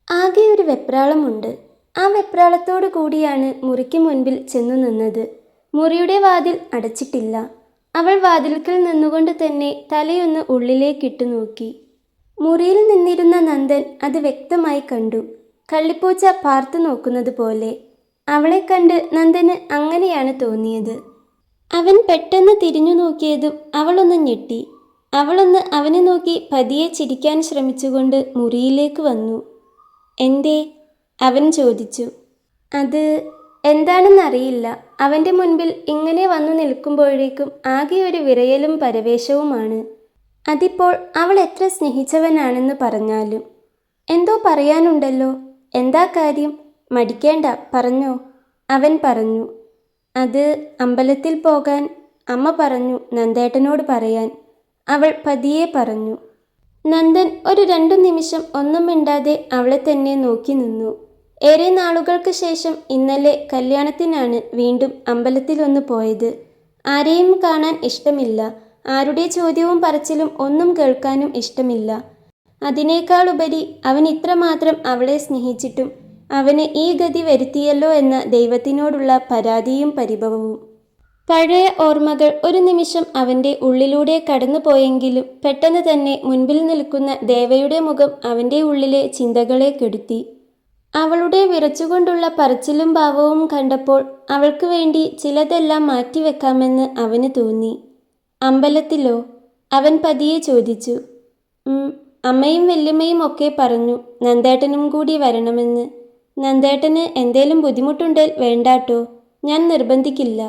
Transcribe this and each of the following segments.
ആകെ ഒരു വെപ്രാളമുണ്ട്. ആ വെപ്രാളത്തോടു കൂടിയാണ് മുറിക്ക് മുൻപിൽ ചെന്നു നിന്നത്. മുറിയുടെ വാതിൽ അടച്ചിട്ടില്ല. അവൾ വാതിൽക്കൽ നിന്നുകൊണ്ട് തന്നെ തലയൊന്ന് ഉള്ളിലേക്കിട്ടു നോക്കി. മുറിയിൽ നിന്നിരുന്ന നന്ദൻ അത് വ്യക്തമായി കണ്ടു. കള്ളിപ്പൂച്ച പാർത്തു നോക്കുന്നത് പോലെ. അവളെ കണ്ട് നന്ദന് അങ്ങനെയാണ് തോന്നിയത്. അവൻ പെട്ടെന്ന് തിരിഞ്ഞു നോക്കിയതും അവളൊന്ന് ഞെട്ടി. അവളൊന്ന് അവനെ നോക്കി പതിയെ ചിരിക്കാൻ ശ്രമിച്ചുകൊണ്ട് മുറിയിലേക്ക് വന്നു. എന്തേ? അവൻ ചോദിച്ചു. അത് എന്താണെന്നറിയില്ല. അവൻ്റെ മുൻപിൽ ഇങ്ങനെ വന്നു നിൽക്കുമ്പോഴേക്കും ആകെ ഒരു വിറയലും പരവേശവുമാണ്. അതിപ്പോൾ അവൾ എത്ര സ്നേഹിച്ചവനാണെന്ന് പറഞ്ഞാലും. എന്തോ പറയാനുണ്ടല്ലോ. എന്താ കാര്യം? മടിക്കേണ്ട, പറഞ്ഞോ, അവൻ പറഞ്ഞു. അത് അമ്പലത്തിൽ പോകാൻ അമ്മ പറഞ്ഞു നന്ദേട്ടനോട് പറയാൻ, അവൾ പതിയെ പറഞ്ഞു. നന്ദൻ ഒരു 2 നിമിഷം ഒന്നും മിണ്ടാതെ അവളെ തന്നെ നോക്കി നിന്നു. ഏറെ നാളുകൾക്ക് ശേഷം ഇന്നലെ കല്യാണത്തിനാണ് വീണ്ടും അമ്പലത്തിലൊന്ന് പോയത്. ആരെയും കാണാൻ ഇഷ്ടമില്ല. ആരുടെ ചോദ്യവും പറച്ചിലും ഒന്നും കേൾക്കാനും ഇഷ്ടമില്ല. അതിനേക്കാളുപരി അവൻ ഇത്രമാത്രം അവളെ സ്നേഹിച്ചിട്ടും അവന് ഈ ഗതി വരുത്തിയല്ലോ എന്ന ദൈവത്തിനോടുള്ള പരാതിയും പരിഭവവും. പഴയ ഓർമ്മകൾ ഒരു നിമിഷം അവൻ്റെ ഉള്ളിലൂടെ കടന്നു പോയെങ്കിലും പെട്ടെന്ന് തന്നെ മുൻപിൽ നിൽക്കുന്ന ദേവയുടെ മുഖം അവൻ്റെ ഉള്ളിലെ ചിന്തകളെ കെടുത്തി. അവളുടെ വിറച്ചുകൊണ്ടുള്ള പറച്ചിലും ഭാവവും കണ്ടപ്പോൾ അവൾക്ക് വേണ്ടി ചിലതെല്ലാം മാറ്റിവെക്കാമെന്ന് അവന് തോന്നി. അമ്പലത്തിലോ? അവൻ പതിയെ ചോദിച്ചു. അമ്മയും വല്യമ്മയും ഒക്കെ പറഞ്ഞു നന്ദേട്ടനും കൂടി വരണമെന്ന്. നന്ദേട്ടന് എന്തേലും ബുദ്ധിമുട്ടുണ്ടേൽ വേണ്ടാട്ടോ, ഞാൻ നിർബന്ധിക്കില്ല.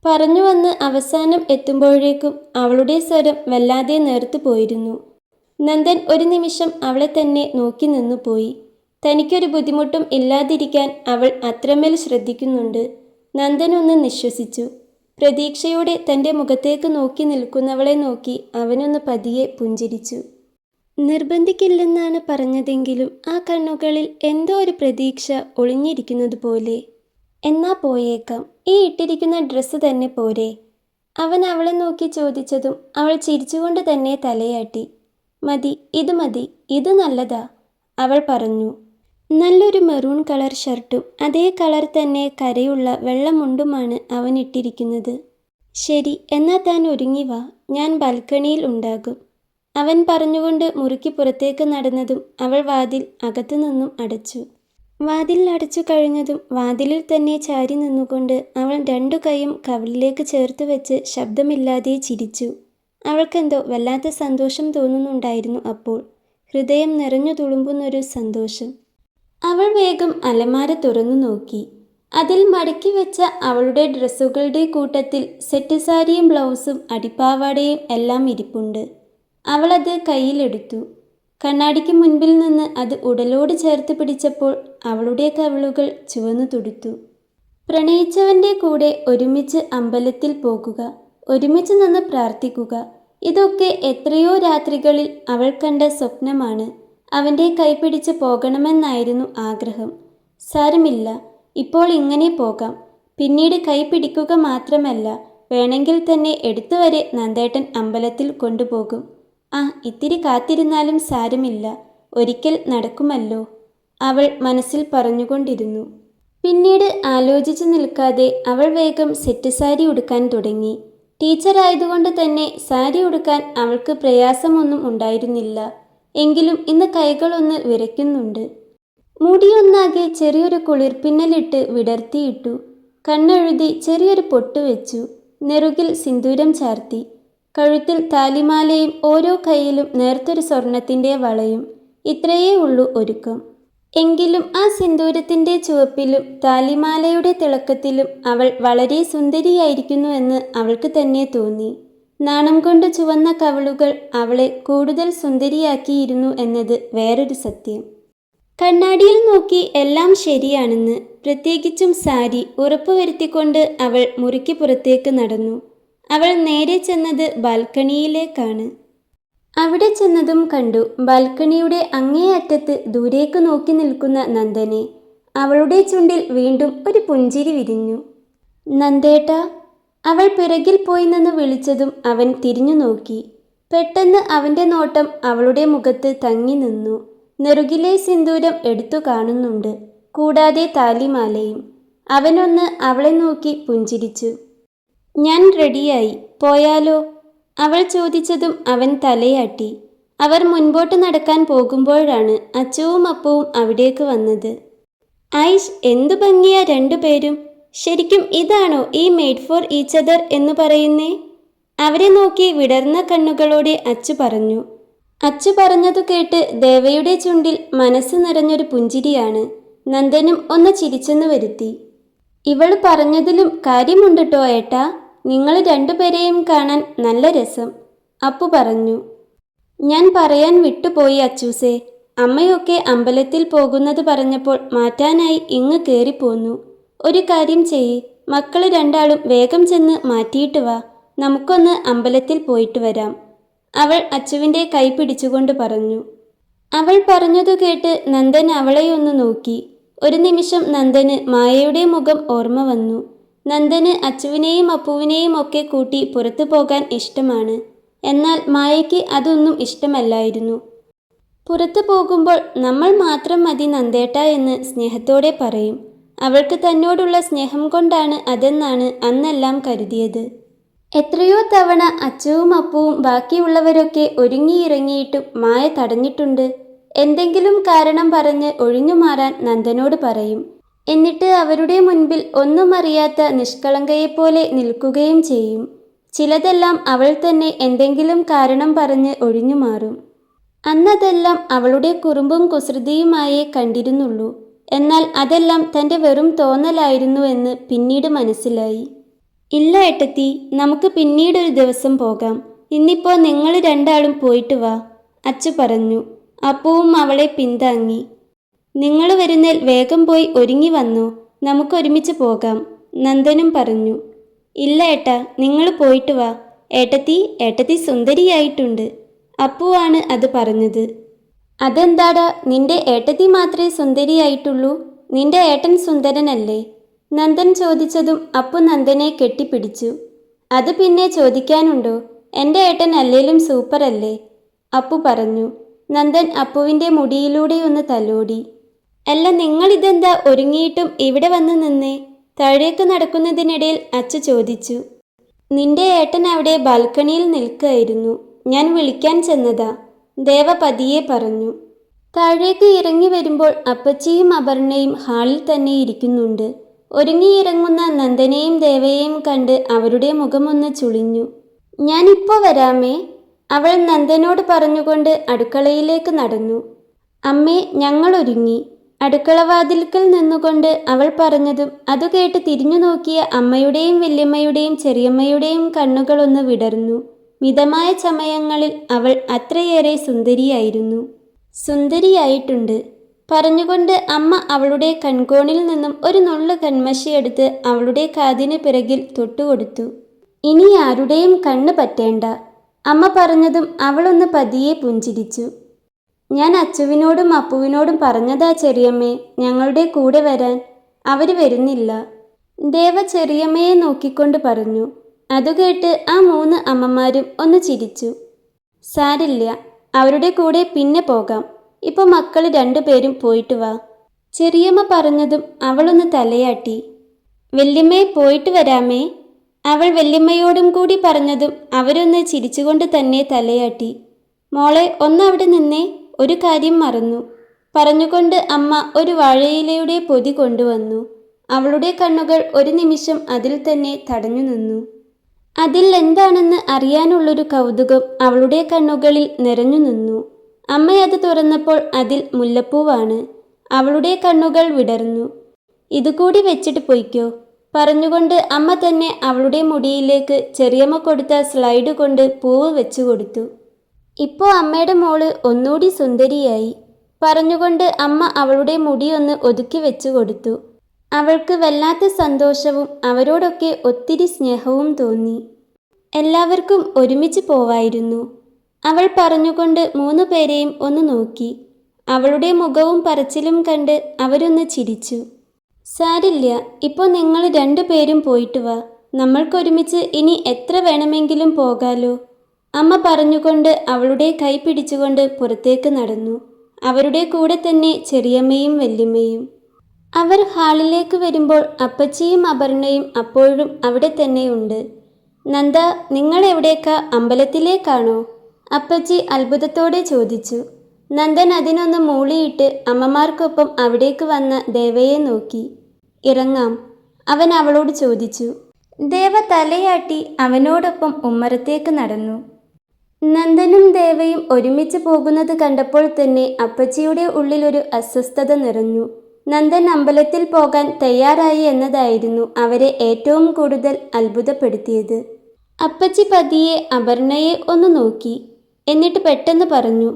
പറഞ്ഞു വന്ന് അവസാനം എത്തുമ്പോഴേക്കും അവളുടെ സ്വരം വല്ലാതെ നേർത്തു പോയിരുന്നു. നന്ദൻ ഒരു നിമിഷം അവളെ തന്നെ നോക്കി നിന്നുപോയി. തനിക്കൊരു ബുദ്ധിമുട്ടും ഇല്ലാതിരിക്കാൻ അവൾ അത്രമേൽ ശ്രദ്ധിക്കുന്നുണ്ട്. നന്ദൻ ഒന്ന് നിശ്വസിച്ചു. പ്രതീക്ഷയോടെ തൻ്റെ മുഖത്തേക്ക് നോക്കി നിൽക്കുന്നവളെ നോക്കി അവനൊന്ന് പതിയെ പുഞ്ചിരിച്ചു. നിർബന്ധിക്കില്ലെന്നാണ് പറഞ്ഞതെങ്കിലും ആ കണ്ണുകളിൽ എന്തോ ഒരു പ്രതീക്ഷ ഒളിഞ്ഞിരിക്കുന്നത് പോലെ. എന്നാ പോയേക്കാം. ഈ ഇട്ടിരിക്കുന്ന ഡ്രസ്സ് തന്നെ പോരെ? അവൻ അവളെ നോക്കി ചോദിച്ചതും അവൾ ചിരിച്ചുകൊണ്ട് തന്നെ തലയാട്ടി. മതി, ഇത് മതി, ഇത് നല്ലതാ, അവൾ പറഞ്ഞു. നല്ലൊരു മെറൂൺ കളർ ഷർട്ടും അതേ കളർ തന്നെ കരയുള്ള വെള്ള മുണ്ടുമാണ് അവൻ ഇട്ടിരിക്കുന്നത്. ശരി, എന്നാൽ താൻ ഒരുങ്ങി വാ, ഞാൻ ബാൽക്കണിയിൽ ഉണ്ടാകും, അവൻ പറഞ്ഞുകൊണ്ട് മുറിക്ക് പുറത്തേക്ക് നടന്നതും അവൾ വാതിൽ അകത്തു നിന്നും അടച്ചു. വാതിൽ അടച്ചു കഴിഞ്ഞതും വാതിലിൽ തന്നെ ചാരി നിന്നുകൊണ്ട് അവൾ 2 കൈയും കവിളിലേക്ക് ചേർത്ത് വെച്ച് ശബ്ദമില്ലാതെ ചിരിച്ചു. അവൾക്കെന്തോ വല്ലാത്ത സന്തോഷം തോന്നുന്നുണ്ടായിരുന്നു അപ്പോൾ. ഹൃദയം നിറഞ്ഞു തുളുമ്പുന്നൊരു സന്തോഷം. അവൾ വേഗം അലമാര തുറന്നു നോക്കി. അതിൽ മടക്കി വെച്ച അവളുടെ ഡ്രസ്സുകളുടെ കൂട്ടത്തിൽ സെറ്റ് സാരിയും ബ്ലൗസും അടിപ്പാവാടയും എല്ലാം ഇരിപ്പുണ്ട്. അവളത് കയ്യിലെടുത്തു. കണ്ണാടിക്ക് മുൻപിൽ നിന്ന് അത് ഉടലോട് ചേർത്ത് പിടിച്ചപ്പോൾ അവളുടെ കവിളുകൾ ചുവന്നു തുടുത്തു. പ്രണയിച്ചവൻ്റെ കൂടെ ഒരുമിച്ച് അമ്പലത്തിൽ പോകുക, ഒരുമിച്ച് നിന്ന് പ്രാർത്ഥിക്കുക, ഇതൊക്കെ എത്രയോ രാത്രികളിൽ അവൾ കണ്ട സ്വപ്നമാണ്. അവൻ്റെ കൈപിടിച്ച് പോകണമെന്നായിരുന്നു ആഗ്രഹം. സാരമില്ല, ഇപ്പോൾ ഇങ്ങനെ പോകാം. പിന്നീട് കൈ പിടിക്കുക മാത്രമല്ല, വേണമെങ്കിൽ തന്നെ എടുത്തുവരെ നന്ദേട്ടൻ അമ്പലത്തിൽ കൊണ്ടുപോകും. ഇത്തിരി കാത്തിരുന്നാലും സാരമില്ല, ഒരിക്കൽ നടക്കുമല്ലോ, അവൾ മനസ്സിൽ പറഞ്ഞുകൊണ്ടിരുന്നു. പിന്നീട് ആലോചിച്ചു നിൽക്കാതെ അവൾ വേഗം സെറ്റ് സാരി ഉടുക്കാൻ തുടങ്ങി. ടീച്ചറായതുകൊണ്ട് തന്നെ സാരി ഉടുക്കാൻ അവൾക്ക് പ്രയാസമൊന്നും ഉണ്ടായിരുന്നില്ല. എങ്കിലും ഇന്ന് കൈകളൊന്ന് വിറയ്ക്കുന്നുണ്ട്. മുടിയൊന്നാകെ ചെറിയൊരു കുളിർപ്പിന്നലിട്ട് വിടർത്തിയിട്ടു. കണ്ണെഴുതി ചെറിയൊരു പൊട്ട് വെച്ചു. നെറുകിൽ സിന്ദൂരം ചാർത്തി. കഴുത്തിൽ താലിമാലയും ഓരോ കൈയിലും നേർത്തൊരു സ്വർണത്തിൻ്റെ വളയും. ഇത്രയേ ഉള്ളൂ ഒരുക്കം. എങ്കിലും ആ സിന്ദൂരത്തിൻ്റെ ചുവപ്പിലും താലിമാലയുടെ തിളക്കത്തിലും അവൾ വളരെ സുന്ദരിയായിരിക്കുന്നുവെന്ന് അവൾക്ക് തന്നെ തോന്നി. നാണം കൊണ്ട് ചുവന്ന കവിളുകൾ അവളെ കൂടുതൽ സുന്ദരിയാക്കിയിരുന്നു എന്നത് വേറൊരു സത്യം. കണ്ണാടിയിൽ നോക്കി എല്ലാം ശരിയാണെന്ന്, പ്രത്യേകിച്ചും സാരി, ഉറപ്പുവരുത്തിക്കൊണ്ട് അവൾ മുറിക്ക് പുറത്തേക്ക് നടന്നു. അവൾ നേരെ ചെന്നത് ബാൽക്കണിയിലേക്കാണ്. അവിടെ ചെന്നതും കണ്ടു ബാൽക്കണിയുടെ അങ്ങേ അറ്റത്ത് ദൂരേക്ക് നോക്കി നിൽക്കുന്ന നന്ദനെ. അവളുടെ ചുണ്ടിൽ വീണ്ടും ഒരു പുഞ്ചിരി വിരിഞ്ഞു. നന്ദേട്ടാ, അവൾ പിറകിൽ പോയി നിന്ന് വിളിച്ചതും അവൻ തിരിഞ്ഞു നോക്കി. പെട്ടെന്ന് അവൻ്റെ നോട്ടം അവളുടെ മുഖത്ത് തങ്ങി നിന്നു. നെറുകിലെ സിന്ദൂരം എടുത്തു കാണുന്നുണ്ട്, കൂടാതെ താലിമാലയും. അവനൊന്ന് അവളെ നോക്കി പുഞ്ചിരിച്ചു. ഞാൻ റെഡിയായി, പോയാലോ? അവൾ ചോദിച്ചതും അവൻ തലയാട്ടി. അവർ മുൻപോട്ട് നടക്കാൻ പോകുമ്പോഴാണ് അച്ചുവും അപ്പവും അവിടേക്ക് വന്നത്. ഐഷ്, എന്തു ഭംഗിയാ രണ്ടുപേരും. ശരിക്കും ഇതാണോ ഈ മെയ്ഡ് ഫോർ ഈച്ച് അതർ എന്ന് പറയുന്നേ? അവരെ നോക്കി വിടർന്ന കണ്ണുകളോടെ അച്ചു പറഞ്ഞു. അച്ചു പറഞ്ഞതു കേട്ട് ദേവയുടെ ചുണ്ടിൽ മനസ്സ് നിറഞ്ഞൊരു പുഞ്ചിരിയാണ്. നന്ദനും ഒന്ന് ചിരിച്ചെന്ന് വരുത്തി. ഇവള് പറഞ്ഞതിലും കാര്യമുണ്ടട്ടോ ഏട്ടാ, നിങ്ങൾ രണ്ടുപേരെയും കാണാൻ നല്ല രസം, അപ്പു പറഞ്ഞു. ഞാൻ പറയാൻ വിട്ടുപോയി അച്ചൂസേ, അമ്മയൊക്കെ അമ്പലത്തിൽ പോകുന്നത് പറഞ്ഞപ്പോൾ മാറ്റാനായി ഇങ്ങ് കയറിപ്പോന്നു. ഒരു കാര്യം ചെയ്യ്, മക്കള് രണ്ടാളും വേഗം ചെന്ന് മാറ്റിയിട്ട് വാ, നമുക്കൊന്ന് അമ്പലത്തിൽ പോയിട്ട് വരാം, അവൾ അച്ചുവിൻ്റെ കൈ പിടിച്ചുകൊണ്ട് പറഞ്ഞു. അവൾ പറഞ്ഞതു കേട്ട് നന്ദൻ അവളെയൊന്ന് നോക്കി. ഒരു നിമിഷം നന്ദന് മായയുടെ മുഖം ഓർമ്മ വന്നു. നന്ദന് അച്ചുവിനെയും അപ്പുവിനെയും ഒക്കെ കൂട്ടി പുറത്തു പോകാൻ ഇഷ്ടമാണ്. എന്നാൽ മായയ്ക്ക് അതൊന്നും ഇഷ്ടമല്ലായിരുന്നു. പുറത്തു പോകുമ്പോൾ നമ്മൾ മാത്രം മതി നന്ദേട്ട എന്ന് സ്നേഹത്തോടെ പറയും. അവൾക്ക് തന്നോടുള്ള സ്നേഹം കൊണ്ടാണ് അതെന്നാണ് അന്നെല്ലാം കരുതിയത്. എത്രയോ തവണ അച്ചുവും അപ്പുവും ബാക്കിയുള്ളവരൊക്കെ ഒരുങ്ങിയിറങ്ങിയിട്ടും മായ തടഞ്ഞിട്ടുണ്ട്. എന്തെങ്കിലും കാരണം പറഞ്ഞ് ഒഴിഞ്ഞു മാറാൻ നന്ദനോട് പറയും. എന്നിട്ട് അവരുടെ മുൻപിൽ ഒന്നും അറിയാത്ത നിഷ്കളങ്കയെപ്പോലെ നിൽക്കുകയും ചെയ്യും. ചിലതെല്ലാം അവൾ തന്നെ എന്തെങ്കിലും കാരണം പറഞ്ഞ് ഒഴിഞ്ഞു മാറും. അന്നതെല്ലാം അവളുടെ കുറുമ്പും കുസൃതിയുമായേ കണ്ടിരുന്നുള്ളൂ. എന്നാൽ അതെല്ലാം തൻ്റെ വെറും തോന്നലായിരുന്നുവെന്ന് പിന്നീട് മനസ്സിലായി. ഇല്ല ഏട്ടത്തി, നമുക്ക് പിന്നീടൊരു ദിവസം പോകാം. ഇന്നിപ്പോൾ നിങ്ങൾ രണ്ടാളും പോയിട്ട് വാ, അച്ചു പറഞ്ഞു. അപ്പുവും അവളെ പിന്താങ്ങി. നിങ്ങൾ വരുന്നേൽ വേഗം പോയി ഒരുങ്ങി വന്നോ, നമുക്കൊരുമിച്ച് പോകാം, നന്ദനും പറഞ്ഞു. ഇല്ല ഏട്ടാ, നിങ്ങൾ പോയിട്ട് വാ, ഏട്ടത്തി സുന്ദരിയായിട്ടുണ്ട്, അപ്പുവാണ് അത് പറഞ്ഞത്. അതെന്താടാ, നിന്റെ ഏട്ടത്തി മാത്രമേ സുന്ദരിയായിട്ടുള്ളൂ, നിന്റെ ഏട്ടൻ സുന്ദരനല്ലേ? നന്ദൻ ചോദിച്ചതും അപ്പു നന്ദനെ കെട്ടിപ്പിടിച്ചു. അത് പിന്നെ ചോദിക്കാനുണ്ടോ, എൻ്റെ ഏട്ടൻ അല്ലേലും സൂപ്പറല്ലേ, അപ്പു പറഞ്ഞു. നന്ദൻ അപ്പുവിൻ്റെ മുടിയിലൂടെ ഒന്ന് തലോടി. അല്ല, നിങ്ങളിതെന്താ ഒരുങ്ങിയിട്ടും ഇവിടെ വന്ന് നിന്നേ? താഴേക്ക് നടക്കുന്നതിനിടയിൽ അച്ചു ചോദിച്ചു. നിന്റെ ഏട്ടൻ അവിടെ ബാൽക്കണിയിൽ നിൽക്കുകയായിരുന്നു, ഞാൻ വിളിക്കാൻ ചെന്നതാ, ദേവ പതിയെ പറഞ്ഞു. താഴേക്ക് ഇറങ്ങി വരുമ്പോൾ അപ്പച്ചിയും അപർണയും ഹാളിൽ തന്നെ ഇരിക്കുന്നുണ്ട്. ഒരുങ്ങിയിറങ്ങുന്ന നന്ദനെയും ദേവയെയും കണ്ട് അവരുടെ മുഖമൊന്ന് ചുളിഞ്ഞു. ഞാനിപ്പോൾ വരാമേ, അവൾ നന്ദനോട് പറഞ്ഞുകൊണ്ട് അടുക്കളയിലേക്ക് നടന്നു. അമ്മേ, ഞങ്ങൾ ഒരുങ്ങി, അടുക്കളവാതിൽക്കൽ നിന്നുകൊണ്ട് അവൾ പറഞ്ഞതും അതു കേട്ട് തിരിഞ്ഞു നോക്കിയ അമ്മയുടെയും വല്യമ്മയുടെയും ചെറിയമ്മയുടെയും കണ്ണുകളൊന്ന് വിടർന്നു. മിതമായ സമയങ്ങളിൽ അവൾ അത്രയേറെ സുന്ദരിയായിരുന്നു. സുന്ദരിയായിട്ടുണ്ട് പറഞ്ഞുകൊണ്ട് അമ്മ അവളുടെ കൺകോണിൽ നിന്നും ഒരു നുള്ളു കൺമഷിയെടുത്ത് അവളുടെ കാതിന് പിറകിൽ തൊട്ടുകൊടുത്തു. ഇനി ആരുടെയും കണ്ണ് പറ്റേണ്ട, അമ്മ പറഞ്ഞതും അവളൊന്ന് പതിയെ പുഞ്ചിരിച്ചു. ഞാൻ അച്ചുവിനോടും അപ്പുവിനോടും പറഞ്ഞതാ ചെറിയമ്മേ, ഞങ്ങളുടെ കൂടെ വരാൻ. അവർ വരുന്നില്ല, ദേവ ചെറിയമ്മയെ നോക്കിക്കൊണ്ട് പറഞ്ഞു. അതുകേട്ട് ആ 3 അമ്മമാരും ഒന്ന് ചിരിച്ചു. സാരില്ല, അവരുടെ കൂടെ പിന്നെ പോകാം, ഇപ്പോൾ മക്കൾ 2 പേരും പോയിട്ട് വാ, ചെറിയമ്മ പറഞ്ഞതും അവളൊന്ന് തലയാട്ടി. വല്യമ്മേ, പോയിട്ട് വരാമേ, അവൾ വല്യമ്മയോടും കൂടി പറഞ്ഞതും അവരൊന്ന് ചിരിച്ചുകൊണ്ട് തന്നെ തലയാട്ടി. മോളെ, ഒന്നവിടെ നിന്നേ, ഒരു കാര്യം മറന്നു, പറഞ്ഞുകൊണ്ട് അമ്മ ഒരു വാഴയിലയുടെ പൊതി കൊണ്ടുവന്നു. അവളുടെ കണ്ണുകൾ ഒരു നിമിഷം അതിൽ തന്നെ തടഞ്ഞു നിന്നു. അതിൽ എന്താണെന്ന് അറിയാനുള്ളൊരു കൗതുകം അവളുടെ കണ്ണുകളിൽ നിറഞ്ഞു നിന്നു. അമ്മയത് തുറന്നപ്പോൾ അതിൽ മുല്ലപ്പൂവാണ്. അവളുടെ കണ്ണുകൾ വിടർന്നു. ഇതുകൂടി വെച്ചിട്ട് പൊയ്ക്കോ പറഞ്ഞുകൊണ്ട് അമ്മ തന്നെ അവളുടെ മുടിയിലേക്ക് ചെറിയമ്മ കൊടുത്ത സ്ലൈഡ് കൊണ്ട് പൂവ് വെച്ചു കൊടുത്തു. ഇപ്പോൾ അമ്മയുടെ മോള് ഒന്നുകൂടി സുന്ദരിയായി പറഞ്ഞുകൊണ്ട് അമ്മ അവളുടെ മുടിയൊന്ന് ഒതുക്കി വെച്ചു കൊടുത്തു. അവൾക്ക് വല്ലാത്ത സന്തോഷവും അവരോടൊക്കെ ഒത്തിരി സ്നേഹവും തോന്നി. എല്ലാവർക്കും ഒരുമിച്ച് പോവായിരുന്നു, അവൾ പറഞ്ഞുകൊണ്ട് 3 പേരെയും ഒന്ന് നോക്കി. അവളുടെ മുഖവും പറച്ചിലും കണ്ട് അവരൊന്ന് ചിരിച്ചു. സാരില്ല, ഇപ്പോൾ നിങ്ങൾ 2 പേരും പോയിട്ട് വാ, നമ്മൾക്കൊരുമിച്ച് ഇനി എത്ര വേണമെങ്കിലും പോകാലോ, അമ്മ പറഞ്ഞുകൊണ്ട് അവളുടെ കൈ പിടിച്ചുകൊണ്ട് പുറത്തേക്ക് നടന്നു. അവരുടെ കൂടെ തന്നെ ചെറിയമ്മയും വല്യമ്മയും. അവർ ഹാളിലേക്ക് വരുമ്പോൾ അപ്പച്ചിയും അപർണയും അപ്പോഴും അവിടെ തന്നെയുണ്ട്. നന്ദ, നിങ്ങൾ എവിടേക്കാ? അമ്പലത്തിലേക്കാണോ? അപ്പച്ചി അത്ഭുതത്തോടെ ചോദിച്ചു. നന്ദൻ അതിനൊന്ന് മൂളിയിട്ട് അമ്മമാർക്കൊപ്പം അവിടേക്ക് വന്ന ദേവയെ നോക്കി. ഇറങ്ങാം, അവൻ അവളോട് ചോദിച്ചു. ദേവ തലയാട്ടി അവനോടൊപ്പം ഉമ്മറത്തേക്ക് നടന്നു. നന്ദനും ദേവയും ഒരുമിച്ച് പോകുന്നത് കണ്ടപ്പോൾ തന്നെ അപ്പച്ചിയുടെ ഉള്ളിലൊരു അസ്വസ്ഥത നിറഞ്ഞു. നന്ദൻ അമ്പലത്തിൽ പോകാൻ തയ്യാറായി എന്നതായിരുന്നു അവരെ ഏറ്റവും കൂടുതൽ അത്ഭുതപ്പെടുത്തിയത്. അപ്പച്ചി പതിയെ അപർണയെ ഒന്ന് നോക്കി. എന്നിട്ട് പെട്ടെന്ന് പറഞ്ഞു,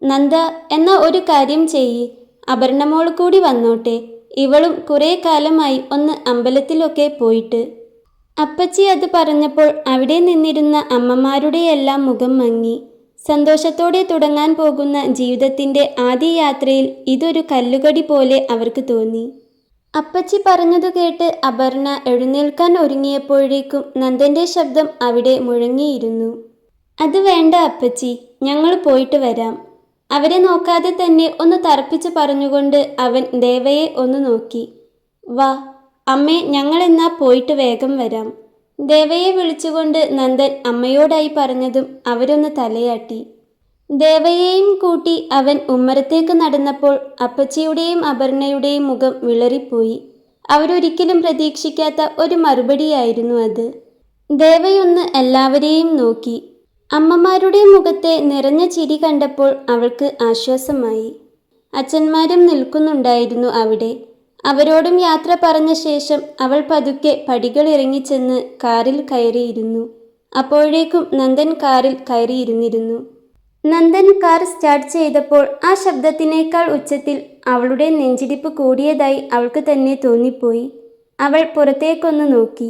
നന്ദ, എന്നാ ഒരു കാര്യം ചെയ്യ്, അപർണമോൾ കൂടി വന്നോട്ടെ. ഇവളും കുറേ കാലമായി ഒന്ന് അമ്പലത്തിലൊക്കെ പോയിട്ട്. അപ്പച്ചി അത് പറഞ്ഞപ്പോൾ അവിടെ നിന്നിരുന്ന അമ്മമാരുടെയെല്ലാം മുഖം മങ്ങി. സന്തോഷത്തോടെ തുടങ്ങാൻ പോകുന്ന ജീവിതത്തിൻ്റെ ആദ്യ യാത്രയിൽ ഇതൊരു കല്ലുകടി പോലെ അവർക്ക് തോന്നി. അപ്പച്ചി പറഞ്ഞതു കേട്ട് അപർണ എഴുന്നേൽക്കാൻ ഒരുങ്ങിയപ്പോഴേക്കും നന്ദൻ്റെ ശബ്ദം അവിടെ മുഴങ്ങിയിരുന്നു. അത് വേണ്ട അപ്പച്ചി, ഞങ്ങൾ പോയിട്ട് വരാം. അവരെ നോക്കാതെ തന്നെ ഒന്ന് തറപ്പിച്ച് പറഞ്ഞുകൊണ്ട് അവൻ ദേവയെ ഒന്ന് നോക്കി. വാ അമ്മേ, ഞങ്ങളെന്നാ പോയിട്ട് വേഗം വരാം. ദേവയെ വിളിച്ചുകൊണ്ട് നന്ദൻ അമ്മയോടായി പറഞ്ഞതും അവരൊന്ന് തലയാട്ടി. ദേവയെയും കൂട്ടി അവൻ ഉമ്മറത്തേക്ക് നടന്നപ്പോൾ അപ്പച്ചിയുടെയും അപർണയുടെയും മുഖം വിളറിപ്പോയി. അവരൊരിക്കലും പ്രതീക്ഷിക്കാത്ത ഒരു മറുപടിയായിരുന്നു അത്. ദേവയൊന്ന് എല്ലാവരെയും നോക്കി. അമ്മമാരുടെ മുഖത്തെ നിറഞ്ഞ ചിരി കണ്ടപ്പോൾ അവൾക്ക് ആശ്വാസമായി. അച്ഛന്മാരും നിൽക്കുന്നുണ്ടായിരുന്നു അവിടെ. അവരോടും യാത്ര പറഞ്ഞ ശേഷം അവൾ പതുക്കെ പടികൾ ഇറങ്ങിച്ചെന്ന് കാറിൽ കയറിയിരുന്നു. അപ്പോഴേക്കും നന്ദൻ കാറിൽ കയറിയിരുന്നിരുന്നു. നന്ദൻ കാർ സ്റ്റാർട്ട് ചെയ്തപ്പോൾ ആ ശബ്ദത്തിനേക്കാൾ ഉച്ചത്തിൽ അവളുടെ നെഞ്ചിടിപ്പ് കൂടിയതായി അവൾക്ക് തന്നെ തോന്നിപ്പോയി. അവൾ പുറത്തേക്കൊന്ന് നോക്കി.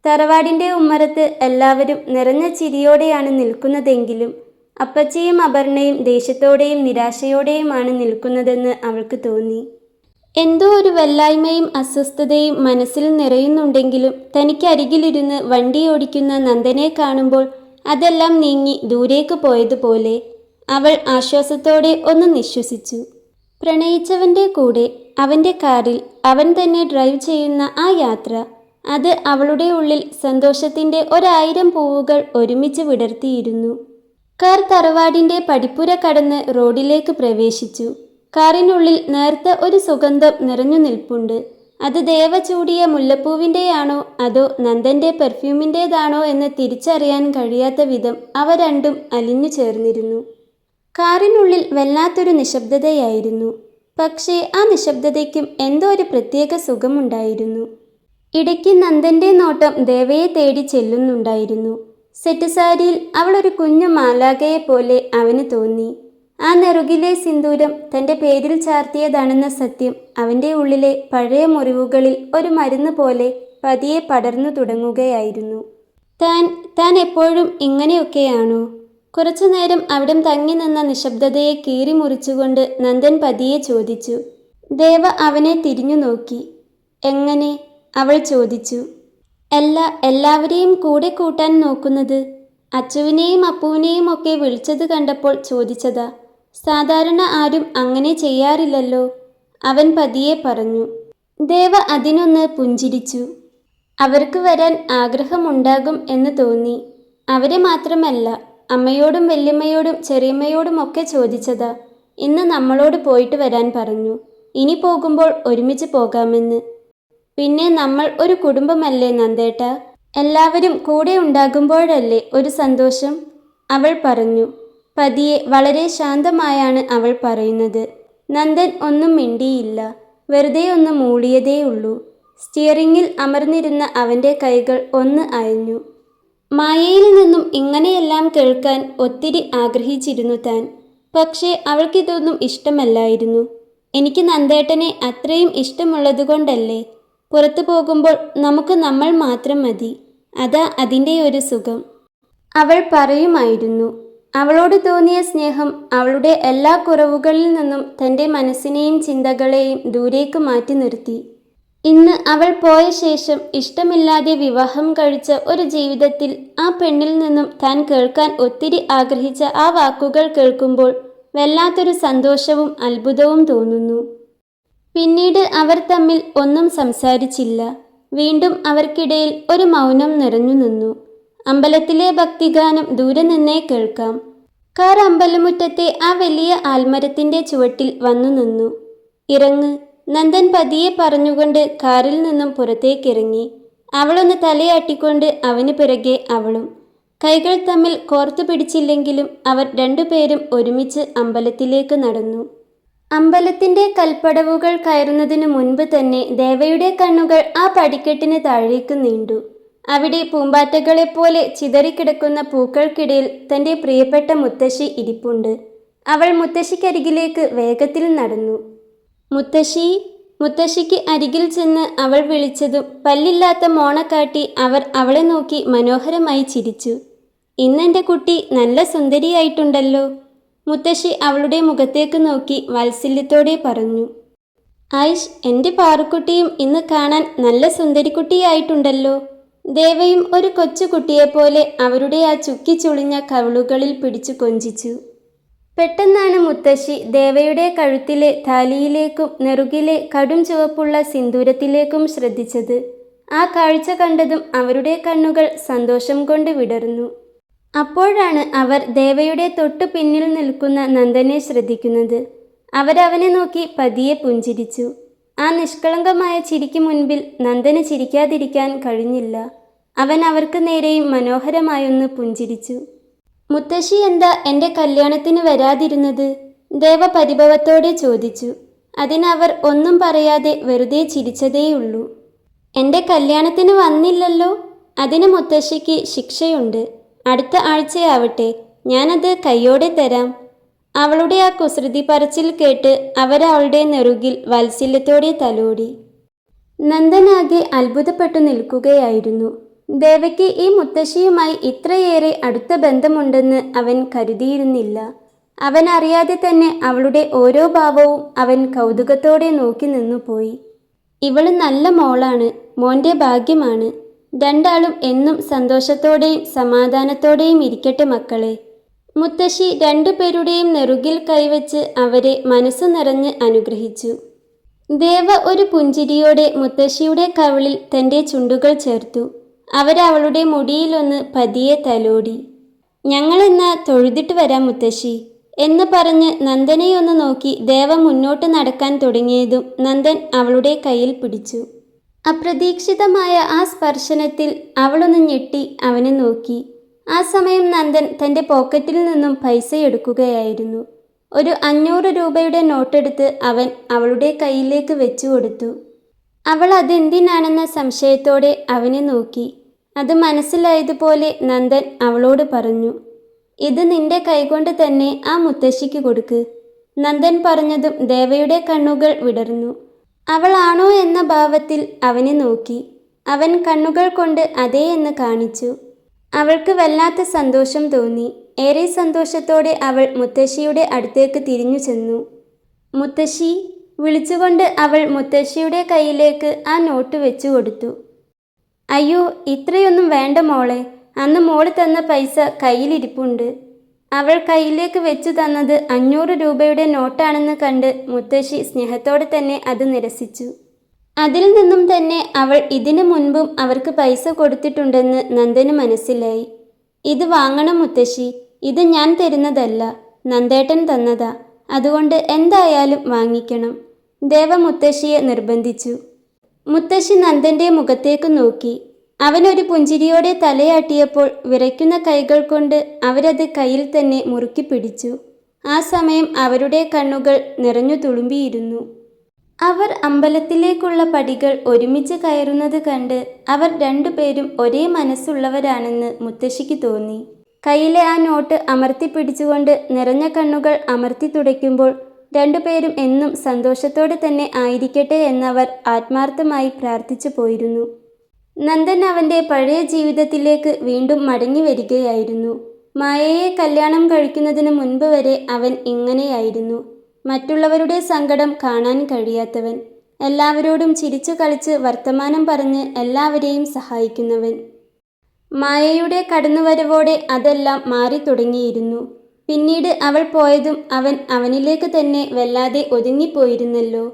തറവാടിൻ്റെ ഉമ്മറത്ത് എല്ലാവരും നിറഞ്ഞ ചിരിയോടെയാണ് നിൽക്കുന്നതെങ്കിലും അപ്പച്ചിയും അപർണയും ദേഷ്യത്തോടെയും നിരാശയോടെയുമാണ് നിൽക്കുന്നതെന്ന് അവൾക്ക് തോന്നി. എന്തോ ഒരു വല്ലായ്മയും അസ്വസ്ഥതയും മനസ്സിൽ നിറയുന്നുണ്ടെങ്കിലും തനിക്കരികിലിരുന്ന് വണ്ടി ഓടിക്കുന്ന നന്ദനെ കാണുമ്പോൾ അതെല്ലാം നീങ്ങി ദൂരേക്ക് പോയതുപോലെ അവൾ ആശ്വാസത്തോടെ ഒന്ന് നിശ്വസിച്ചു. പ്രണയിച്ചവൻ്റെ കൂടെ അവൻ്റെ കാറിൽ അവൻ തന്നെ ഡ്രൈവ് ചെയ്യുന്ന ആ യാത്ര, അത് അവളുടെ ഉള്ളിൽ സന്തോഷത്തിൻ്റെ 1000 പൂവുകൾ ഒരുമിച്ച് വിടർത്തിയിരുന്നു. കാർ തറവാടിൻ്റെ പടിപ്പുര കടന്ന് റോഡിലേക്ക് പ്രവേശിച്ചു. കാറിനുള്ളിൽ നേർത്ത ഒരു സുഗന്ധം നിറഞ്ഞു നിൽപ്പുണ്ട്. അത് ദേവ ചൂടിയ മുല്ലപ്പൂവിൻ്റെയാണോ അതോ നന്ദൻ്റെ പെർഫ്യൂമിൻ്റേതാണോ എന്ന് തിരിച്ചറിയാൻ കഴിയാത്ത വിധം അവ രണ്ടും അലിഞ്ഞു ചേർന്നിരുന്നു. കാറിനുള്ളിൽ വല്ലാത്തൊരു നിശബ്ദതയായിരുന്നു. പക്ഷേ ആ നിശബ്ദതയ്ക്കും എന്തോ ഒരു പ്രത്യേക സുഖമുണ്ടായിരുന്നു. ഇടയ്ക്ക് നന്ദൻ്റെ നോട്ടം ദേവയെ തേടി ചെല്ലുന്നുണ്ടായിരുന്നു. സെറ്റ് സാരിയിൽ അവളൊരു കുഞ്ഞു മാലാഖയെ പോലെ അവന് തോന്നി. ആ നെറുകിലെ സിന്ദൂരം തൻ്റെ പേരിൽ ചാർത്തിയതാണെന്ന സത്യം അവൻ്റെ ഉള്ളിലെ പഴയ മുറിവുകളിൽ ഒരു മരുന്ന് പോലെ പതിയെ പടർന്നു തുടങ്ങുകയായിരുന്നു. താൻ എപ്പോഴും ഇങ്ങനെയൊക്കെയാണോ? കുറച്ചു നേരം അവിടം തങ്ങി നിന്ന നിശബ്ദതയെ കീറി മുറിച്ചുകൊണ്ട് നന്ദൻ പതിയെ ചോദിച്ചു. ദേവ അവനെ തിരിഞ്ഞു നോക്കി. എങ്ങനെ? അവൾ ചോദിച്ചു. എല്ലാവരെയും കൂടെ കൂട്ടാൻ നോക്കുന്നത്. അച്ചുവിനെയും അപ്പുവിനെയും ഒക്കെ വിളിച്ചത് കണ്ടപ്പോൾ ചോദിച്ചതാ. സാധാരണ ആരും അങ്ങനെ ചെയ്യാറില്ലല്ലോ, അവൻ പതിയെ പറഞ്ഞു. ദേവ അതിനൊന്ന് പുഞ്ചിരിച്ചു. അവർക്ക് വരാൻ ആഗ്രഹമുണ്ടാകും എന്ന് തോന്നി. അവരെ മാത്രമല്ല, അമ്മയോടും വല്യമ്മയോടും ചെറിയമ്മയോടും ഒക്കെ ചോദിച്ചതാ. ഇന്ന് നമ്മളോട് പോയിട്ട് വരാൻ പറഞ്ഞു. ഇനി പോകുമ്പോൾ ഒരുമിച്ച് പോകാമെന്ന്. പിന്നെ നമ്മൾ ഒരു കുടുംബമല്ലേ നന്ദേട്ട, എല്ലാവരും കൂടെ ഉണ്ടാകുമ്പോഴല്ലേ ഒരു സന്തോഷം, അവൾ പറഞ്ഞു. പതിയെ വളരെ ശാന്തമായാണ് അവൾ പറയുന്നത്. നന്ദൻ ഒന്നും മിണ്ടിയില്ല. വെറുതെ ഒന്ന് മൂളിയതേയുള്ളൂ. സ്റ്റിയറിങ്ങിൽ അമർന്നിരുന്ന അവൻ്റെ കൈകൾ ഒന്ന് അയഞ്ഞു. മായയിൽ നിന്നും ഇങ്ങനെയെല്ലാം കേൾക്കാൻ ഒത്തിരി ആഗ്രഹിച്ചിരുന്നു താൻ. പക്ഷേ അവൾക്കിതൊന്നും ഇഷ്ടമല്ലായിരുന്നു. എനിക്ക് നന്ദേട്ടനെ അത്രയും ഇഷ്ടമുള്ളതുകൊണ്ടല്ലേ. പുറത്തു പോകുമ്പോൾ നമുക്ക് നമ്മൾ മാത്രം മതി, അതാ അതിൻ്റെ ഒരു സുഖം, അവൾ പറയുമായിരുന്നു. അവളോട് തോന്നിയ സ്നേഹം അവളുടെ എല്ലാ കുറവുകളിൽ നിന്നും തൻ്റെ മനസ്സിനെയും ചിന്തകളെയും ദൂരേക്ക് മാറ്റി നിർത്തി. ഇന്ന് അവൾ പോയ ശേഷം ഇഷ്ടമില്ലാതെ വിവാഹം കഴിച്ച ഒരു ജീവിതത്തിൽ ആ പെണ്ണിൽ നിന്നും താൻ കേൾക്കാൻ ഒത്തിരി ആഗ്രഹിച്ച ആ വാക്കുകൾ കേൾക്കുമ്പോൾ വല്ലാത്തൊരു സന്തോഷവും അത്ഭുതവും തോന്നുന്നു. പിന്നീട് അവർ തമ്മിൽ ഒന്നും സംസാരിച്ചില്ല. വീണ്ടും അവർക്കിടയിൽ ഒരു മൗനം നിറഞ്ഞു നിന്നു. അമ്പലത്തിലെ ഭക്തിഗാനം ദൂരെ നിന്നേ കേൾക്കാം. കാർ അമ്പലമുറ്റത്തെ ആ വലിയ ആൽമരത്തിന്റെ ചുവട്ടിൽ വന്നു നിന്നു. ഇറങ്ങ്, നന്ദൻ പതിയെ പറഞ്ഞുകൊണ്ട് കാറിൽ നിന്നും പുറത്തേക്കിറങ്ങി. അവളൊന്ന് തലയാട്ടിക്കൊണ്ട് അവന് പിറകെ അവളും. കൈകൾ തമ്മിൽ കോർത്തു പിടിച്ചില്ലെങ്കിലും അവർ രണ്ടുപേരും ഒരുമിച്ച് അമ്പലത്തിലേക്ക് നടന്നു. അമ്പലത്തിന്റെ കൽപ്പടവുകൾ കയറുന്നതിനു മുൻപ് തന്നെ ദേവയുടെ കണ്ണുകൾ ആ പടിക്കെട്ടിന് താഴേക്ക് നീണ്ടു. അവിടെ പൂമ്പാറ്റകളെപ്പോലെ ചിതറിക്കിടക്കുന്ന പൂക്കൾക്കിടയിൽ തൻ്റെ പ്രിയപ്പെട്ട മുത്തശ്ശി ഇരിപ്പുണ്ട്. അവൾ മുത്തശ്ശിക്കരികിലേക്ക് വേഗത്തിൽ നടന്നു. മുത്തശ്ശി! മുത്തശ്ശിക്ക് അരികിൽ ചെന്ന് അവൾ വിളിച്ചതും പല്ലില്ലാത്ത മോണ കാട്ടി അവർ അവളെ നോക്കി മനോഹരമായി ചിരിച്ചു. ഇന്നെൻ്റെ കുട്ടി നല്ല സുന്ദരിയായിട്ടുണ്ടല്ലോ. മുത്തശ്ശി അവളുടെ മുഖത്തേക്ക് നോക്കി വാത്സല്യത്തോടെ പറഞ്ഞു. ആയിഷ്, എൻ്റെ പാറുക്കുട്ടിയും ഇന്ന് കാണാൻ നല്ല സുന്ദരിക്കുട്ടിയായിട്ടുണ്ടല്ലോ. ദേവയും ഒരു കൊച്ചുകുട്ടിയെപ്പോലെ അവരുടെ ആ ചുക്കിച്ചുളിഞ്ഞ കവിളുകളിൽ പിടിച്ചു കൊഞ്ചിച്ചു. പെട്ടെന്നാണ് മുത്തശ്ശി ദേവയുടെ കഴുത്തിലെ താലിയിലേക്കും നെറുകിലെ കടും ചുവപ്പുള്ള സിന്ദൂരത്തിലേക്കും ശ്രദ്ധിച്ചത്. ആ കാഴ്ച കണ്ടതും അവരുടെ കണ്ണുകൾ സന്തോഷം കൊണ്ട് വിടർന്നു. അപ്പോഴാണ് അവർ ദേവയുടെ തൊട്ടു പിന്നിൽ നിൽക്കുന്ന നന്ദനെ ശ്രദ്ധിക്കുന്നത്. അവരവനെ നോക്കി പതിയെ പുഞ്ചിരിച്ചു. ആ നിഷ്കളങ്കമായ ചിരിക്ക് മുൻപിൽ നന്ദന് ചിരിക്കാതിരിക്കാൻ കഴിഞ്ഞില്ല. അവൻ അവർക്ക് നേരെയും മനോഹരമായൊന്ന് പുഞ്ചിരിച്ചു. മുത്തശ്ശി എന്താ എൻ്റെ കല്യാണത്തിന് വരാതിരുന്നത്? ദേവ പരിഭവത്തോടെ ചോദിച്ചു. അതിനവർ ഒന്നും പറയാതെ വെറുതെ ചിരിച്ചതേയുള്ളൂ. എൻ്റെ കല്യാണത്തിന് വന്നില്ലല്ലോ. അതിന് മുത്തശ്ശിക്ക് ശിക്ഷയുണ്ട്. അടുത്ത ആഴ്ചയാവട്ടെ, ഞാനത് കയ്യോടെ തരാം. അവളുടെ ആ കുസൃതി പറച്ചിൽ കേട്ട് അവരവളുടെ നെറുകിൽ വാത്സല്യത്തോടെ തലോടി. നന്ദനാകെ അത്ഭുതപ്പെട്ടു നിൽക്കുകയായിരുന്നു. ദേവയ്ക്ക് ഈ മുത്തശ്ശിയുമായി ഇത്രയേറെ അടുത്ത ബന്ധമുണ്ടെന്ന് അവൻ കരുതിയിരുന്നില്ല. അവൻ അറിയാതെ തന്നെ അവളുടെ ഓരോ ഭാവവും അവൻ കൗതുകത്തോടെ നോക്കി നിന്നുപോയി. ഇവള് നല്ല മോളാണ്, മോൻ്റെ ഭാഗ്യമാണ്. രണ്ടാളും എന്നും സന്തോഷത്തോടെയും സമാധാനത്തോടെയും ഇരിക്കട്ടെ മക്കളെ. മുത്തശ്ശി രണ്ടുപേരുടെയും നെറുകിൽ കൈവച്ച് അവരെ മനസ്സു നിറഞ്ഞ് അനുഗ്രഹിച്ചു. ദേവ ഒരു പുഞ്ചിരിയോടെ മുത്തശ്ശിയുടെ കവിളിൽ തൻ്റെ ചുണ്ടുകൾ ചേർത്തു. അവരവളുടെ മുടിയിലൊന്ന് പതിയെ തലോടി. ഞങ്ങളെന്നാ തൊഴുതിട്ട് വരാം മുത്തശ്ശി എന്ന് പറഞ്ഞ് നന്ദനെയൊന്ന് നോക്കി ദേവ മുന്നോട്ട് നടക്കാൻ തുടങ്ങിയതും നന്ദൻ അവളുടെ കയ്യിൽ പിടിച്ചു. അപ്രതീക്ഷിതമായ ആ സ്പർശനത്തിൽ അവളൊന്ന് ഞെട്ടി അവനെ നോക്കി. ആ സമയം നന്ദൻ തൻ്റെ പോക്കറ്റിൽ നിന്നും പൈസ എടുക്കുകയായിരുന്നു. ഒരു 500 രൂപയുടെ നോട്ടെടുത്ത് അവൻ അവളുടെ കയ്യിലേക്ക് വെച്ചു കൊടുത്തു. അവൾ അതെന്തിനാണെന്ന സംശയത്തോടെ അവനെ നോക്കി. അത് മനസ്സിലായതുപോലെ നന്ദൻ അവളോട് പറഞ്ഞു. ഇത് നിന്റെ കൈകൊണ്ട് തന്നെ ആ മുത്തശ്ശിക്ക് കൊടുക്ക്. നന്ദൻ പറഞ്ഞതും ദേവയുടെ കണ്ണുകൾ വിടർന്നു. അവളാണോ എന്ന ഭാവത്തിൽ അവനെ നോക്കി. അവൻ കണ്ണുകൾ കൊണ്ട് അതേ എന്ന് കാണിച്ചു. അവൾക്ക് വല്ലാത്ത സന്തോഷം തോന്നി. ഏറെ സന്തോഷത്തോടെ അവൾ മുത്തശ്ശിയുടെ അടുത്തേക്ക് തിരിഞ്ഞു ചെന്നു. മുത്തശ്ശി വിളിച്ചുകൊണ്ട് അവൾ മുത്തശ്ശിയുടെ കയ്യിലേക്ക് ആ നോട്ട് വെച്ചു കൊടുത്തു. അയ്യോ, ഇത്രയൊന്നും വേണ്ട മോളെ. അന്ന് മോള് തന്ന പൈസ കയ്യിലിരിപ്പുണ്ട്. അവൾ കയ്യിലേക്ക് വെച്ചു തന്നത് 500 രൂപയുടെ നോട്ടാണെന്ന് കണ്ട് മുത്തശ്ശി സ്നേഹത്തോടെ തന്നെ അത് നിരസിച്ചു. അതിൽ നിന്നും തന്നെ അവൾ ഇതിനു മുൻപും അവർക്ക് പൈസ കൊടുത്തിട്ടുണ്ടെന്ന് നന്ദന് മനസ്സിലായി. ഇത് വാങ്ങണം മുത്തശ്ശി, ഇത് ഞാൻ തരുന്നതല്ല, നന്ദേട്ടൻ തന്നതാ. അതുകൊണ്ട് എന്തായാലും വാങ്ങിക്കണം. ദേവ മുത്തശ്ശിയെ നിർബന്ധിച്ചു. മുത്തശ്ശി നന്ദൻ്റെ മുഖത്തേക്ക് നോക്കി. അവനൊരു പുഞ്ചിരിയോടെ തലയാട്ടിയപ്പോൾ വിറയ്ക്കുന്ന കൈകൾ കൊണ്ട് അവരത് കയ്യിൽ തന്നെ മുറുക്കി പിടിച്ചു. ആ സമയം അവരുടെ കണ്ണുകൾ നിറഞ്ഞു തുളുമ്പിയിരുന്നു. അവർ അമ്പലത്തിലേക്കുള്ള പടികൾ ഒരുമിച്ച് കയറുന്നത് കണ്ട് അവർ രണ്ടുപേരും ഒരേ മനസ്സുള്ളവരാണെന്ന് മുത്തശ്ശിക്ക് തോന്നി. കയ്യിലെ ആ നോട്ട് അമർത്തി പിടിച്ചുകൊണ്ട് നിറഞ്ഞ കണ്ണുകൾ അമർത്തി തുടയ്ക്കുമ്പോൾ രണ്ടുപേരും എന്നും സന്തോഷത്തോടെ തന്നെ ആയിരിക്കട്ടെ എന്നവർ ആത്മാർത്ഥമായി പ്രാർത്ഥിച്ചു പോയിരുന്നു. നന്ദൻ അവൻ്റെ പഴയ ജീവിതത്തിലേക്ക് വീണ്ടും മടങ്ങി വരികയായിരുന്നു. മായയെ കല്യാണം കഴിക്കുന്നതിന് മുൻപ് വരെ അവൻ ഇങ്ങനെയായിരുന്നു. മറ്റുള്ളവരുടെ സങ്കടം കാണാൻ കഴിയാത്തവൻ, എല്ലാവരോടും ചിരിച്ചു കളിച്ച് വർത്തമാനം പറഞ്ഞ് എല്ലാവരെയും സഹായിക്കുന്നവൻ. മായയുടെ കടന്നുവരവോടെ അതെല്ലാം മാറി തുടങ്ങിയിരുന്നു. പിന്നീട് അവൾ പോയതും അവൻ അവനിലേക്ക് തന്നെ വല്ലാതെ ഒതുങ്ങിപ്പോയിരുന്നല്ലോ.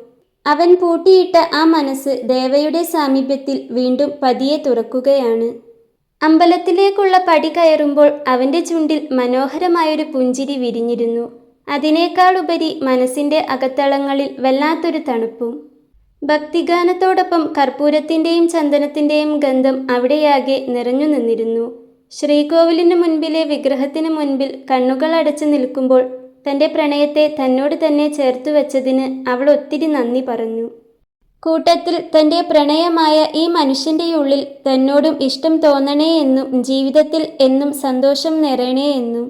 അവൻ പൂട്ടിയിട്ട ആ മനസ്സ് ദേവയുടെ സാമീപ്യത്തിൽ വീണ്ടും പതിയെ തുറക്കുകയാണ്. അമ്പലത്തിലേക്കുള്ള പടി കയറുമ്പോൾ അവൻ്റെ ചുണ്ടിൽ മനോഹരമായൊരു പുഞ്ചിരി വിരിഞ്ഞിരുന്നു. അതിനേക്കാളുപരി മനസ്സിൻ്റെ അകത്തളങ്ങളിൽ വല്ലാത്തൊരു തണുപ്പും. ഭക്തിഗാനത്തോടൊപ്പം കർപ്പൂരത്തിൻ്റെയും ചന്ദനത്തിൻ്റെയും ഗന്ധം അവിടെയാകെ നിറഞ്ഞു നിന്നിരുന്നു. ശ്രീകോവിലിനു മുൻപിലെ വിഗ്രഹത്തിനു മുൻപിൽ കണ്ണുകൾ അടച്ചു നിൽക്കുമ്പോൾ തൻ്റെ പ്രണയത്തെ തന്നോട് തന്നെ ചേർത്തു വച്ചതിന് അവൾ ഒത്തിരി നന്ദി പറഞ്ഞു. കൂട്ടത്തിൽ തൻ്റെ പ്രണയമായ ഈ മനുഷ്യൻ്റെ ഉള്ളിൽ തന്നോടും ഇഷ്ടം തോന്നണേ എന്നും ജീവിതത്തിൽ എന്നും സന്തോഷം നിറയണേ എന്നും.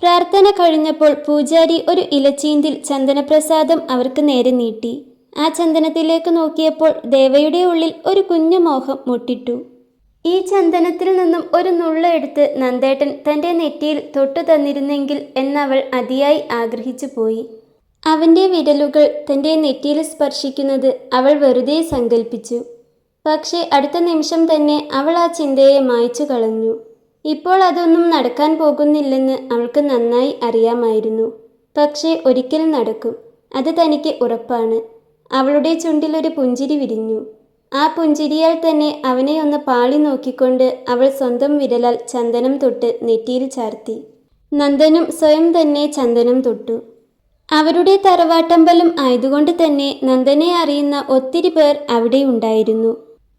പ്രാർത്ഥന കഴിഞ്ഞപ്പോൾ പൂജാരി ഒരു ഇലച്ചീന്തിൽ ചന്ദനപ്രസാദം അവർക്ക് നേരെ നീട്ടി. ആ ചന്ദനത്തിലേക്ക് നോക്കിയപ്പോൾ ദേവയുടെ ഉള്ളിൽ ഒരു കുഞ്ഞു മോഹം മുട്ടിട്ടു. ഈ ചന്ദനത്തിൽ നിന്നും ഒരു നുള്ള എടുത്ത് നന്ദേട്ടൻ തൻ്റെ നെറ്റിയിൽ തൊട്ടു തന്നിരുന്നെങ്കിൽ എന്നവൾ അതിയായി ആഗ്രഹിച്ചു പോയി. അവൻ്റെ വിരലുകൾ തൻ്റെ നെറ്റിയിൽ സ്പർശിക്കുന്നത് അവൾ വെറുതെ സങ്കല്പിച്ചു. പക്ഷേ അടുത്ത നിമിഷം തന്നെ അവൾ ആ ചിന്തയെ മായ്ച്ചു കളഞ്ഞു. ഇപ്പോൾ അതൊന്നും നടക്കാൻ പോകുന്നില്ലെന്ന് അവൾക്ക് നന്നായി അറിയാമായിരുന്നു. പക്ഷേ ഒരിക്കൽ നടക്കും, അത് തനിക്ക് ഉറപ്പാണ്. അവളുടെ ചുണ്ടിലൊരു പുഞ്ചിരി വിരിഞ്ഞു. ആ പുഞ്ചിരിയാൽ തന്നെ അവനെ ഒന്ന് പാളി നോക്കിക്കൊണ്ട് അവൾ സ്വന്തം വിരലാൽ ചന്ദനം തൊട്ട് നെറ്റിയിൽ ചാർത്തി. നന്ദനും സ്വയം തന്നെ ചന്ദനം തൊട്ടു. അവരുടെ തറവാട്ടമ്പലം ആയതുകൊണ്ട് തന്നെ നന്ദനെ അറിയുന്ന ഒത്തിരി പേർ അവിടെ ഉണ്ടായിരുന്നു.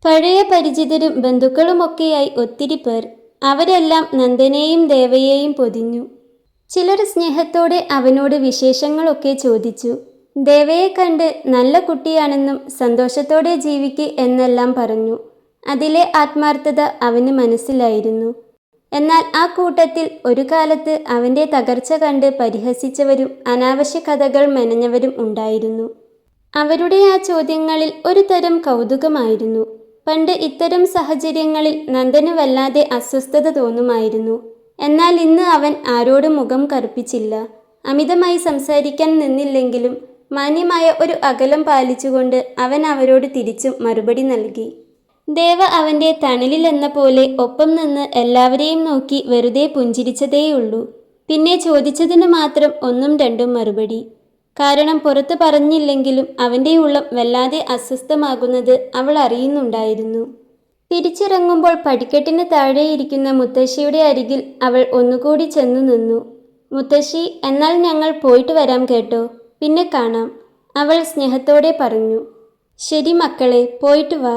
പഴയ പരിചിതരും ബന്ധുക്കളുമൊക്കെയായി ഒത്തിരി പേർ. അവരെല്ലാം നന്ദനെയും ദേവയെയും പൊതിഞ്ഞു. ചിലർ സ്നേഹത്തോടെ അവനോട് വിശേഷങ്ങളൊക്കെ ചോദിച്ചു. ദേവയെ കണ്ട് നല്ല കുട്ടിയാണെന്നും സന്തോഷത്തോടെ ജീവിക്ക് എന്നെല്ലാം പറഞ്ഞു. അതിലെ ആത്മാർത്ഥത അവന് മനസ്സിലായിരുന്നു. എന്നാൽ ആ കൂട്ടത്തിൽ ഒരു കാലത്ത് അവൻ്റെ തകർച്ച കണ്ട് പരിഹസിച്ചവരും അനാവശ്യ കഥകൾ മെനഞ്ഞവരും ഉണ്ടായിരുന്നു. അവരുടെ ആ ചോദ്യങ്ങളിൽ ഒരു തരം കൗതുകമായിരുന്നു. പണ്ട് ഇത്തരം സാഹചര്യങ്ങളിൽ നന്ദന് വല്ലാതെ അസ്വസ്ഥത തോന്നുമായിരുന്നു. എന്നാൽ ഇന്ന് അവൻ ആരോടും മുഖം കറുപ്പിച്ചില്ല. അമിതമായി സംസാരിക്കാൻ നിന്നില്ലെങ്കിലും മാന്യമായ ഒരു അകലം പാലിച്ചുകൊണ്ട് അവൻ അവരോട് തിരിച്ചും മറുപടി നൽകി. ദേവ അവൻ്റെ തണലിലെന്ന പോലെ ഒപ്പം നിന്ന് എല്ലാവരെയും നോക്കി വെറുതെ പുഞ്ചിരിച്ചതേയുള്ളൂ. പിന്നെ ചോദിച്ചതിന് മാത്രം ഒന്നും രണ്ടും മറുപടി. കാരണം പുറത്ത് പറഞ്ഞില്ലെങ്കിലും അവൻ്റെ ഉള്ളം വല്ലാതെ അസ്വസ്ഥമാകുന്നത് അവൾ അറിയുന്നുണ്ടായിരുന്നു. തിരിച്ചിറങ്ങുമ്പോൾ പടിക്കെട്ടിന് താഴെയിരിക്കുന്ന മുത്തശ്ശിയുടെ അരികിൽ അവൾ ഒന്നുകൂടി ചെന്നു നിന്നു. മുത്തശ്ശി, എന്നാൽ ഞങ്ങൾ പോയിട്ട് വരാം കേട്ടോ, പിന്നെ കാണാം, അവൾ സ്നേഹത്തോടെ പറഞ്ഞു. ശരി മക്കളെ, പോയിട്ട് വാ,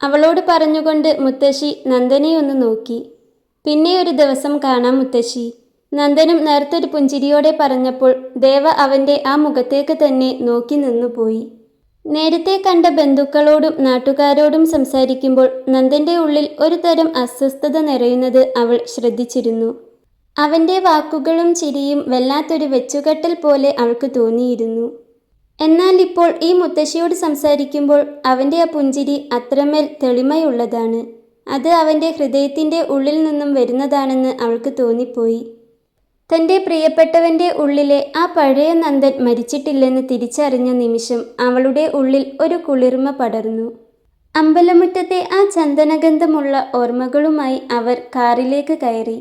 അവളോട് പറഞ്ഞുകൊണ്ട് മുത്തശ്ശി നന്ദനെ ഒന്ന് നോക്കി. പിന്നെ ഒരു ദിവസം കാണാം മുത്തശ്ശി, നന്ദനും നേർത്തൊരു പുഞ്ചിരിയോടെ പറഞ്ഞപ്പോൾ ദേവ അവൻ്റെ ആ മുഖത്തേക്ക് തന്നെ നോക്കി നിന്നുപോയി. നേരത്തെ കണ്ട ബന്ധുക്കളോടും നാട്ടുകാരോടും സംസാരിക്കുമ്പോൾ നന്ദൻ്റെ ഉള്ളിൽ ഒരു തരം അസ്വസ്ഥത നിറയുന്നത് അവൾ ശ്രദ്ധിച്ചിരുന്നു. അവൻ്റെ വാക്കുകളും ചിരിയും വല്ലാത്തൊരു വെച്ചുകെട്ടൽ പോലെ അവൾക്ക് തോന്നിയിരുന്നു. എന്നാൽ ഇപ്പോൾ ഈ മുത്തശ്ശിയോട് സംസാരിക്കുമ്പോൾ അവൻ്റെ ആ പുഞ്ചിരി അത്രമേൽ തെളിമയുള്ളതാണ്. അത് അവൻ്റെ ഹൃദയത്തിൻ്റെ ഉള്ളിൽ നിന്നും വരുന്നതാണെന്ന് അവൾക്ക് തോന്നിപ്പോയി. തൻ്റെ പ്രിയപ്പെട്ടവൻ്റെ ഉള്ളിലെ ആ പഴയ നന്ദൻ മരിച്ചിട്ടില്ലെന്ന് തിരിച്ചറിഞ്ഞ നിമിഷം അവളുടെ ഉള്ളിൽ ഒരു കുളിർമ പടർന്നു. അമ്പലമുറ്റത്തെ ആ ചന്ദനഗന്ധമുള്ള ഓർമ്മകളുമായി അവർ കാറിലേക്ക് കയറി.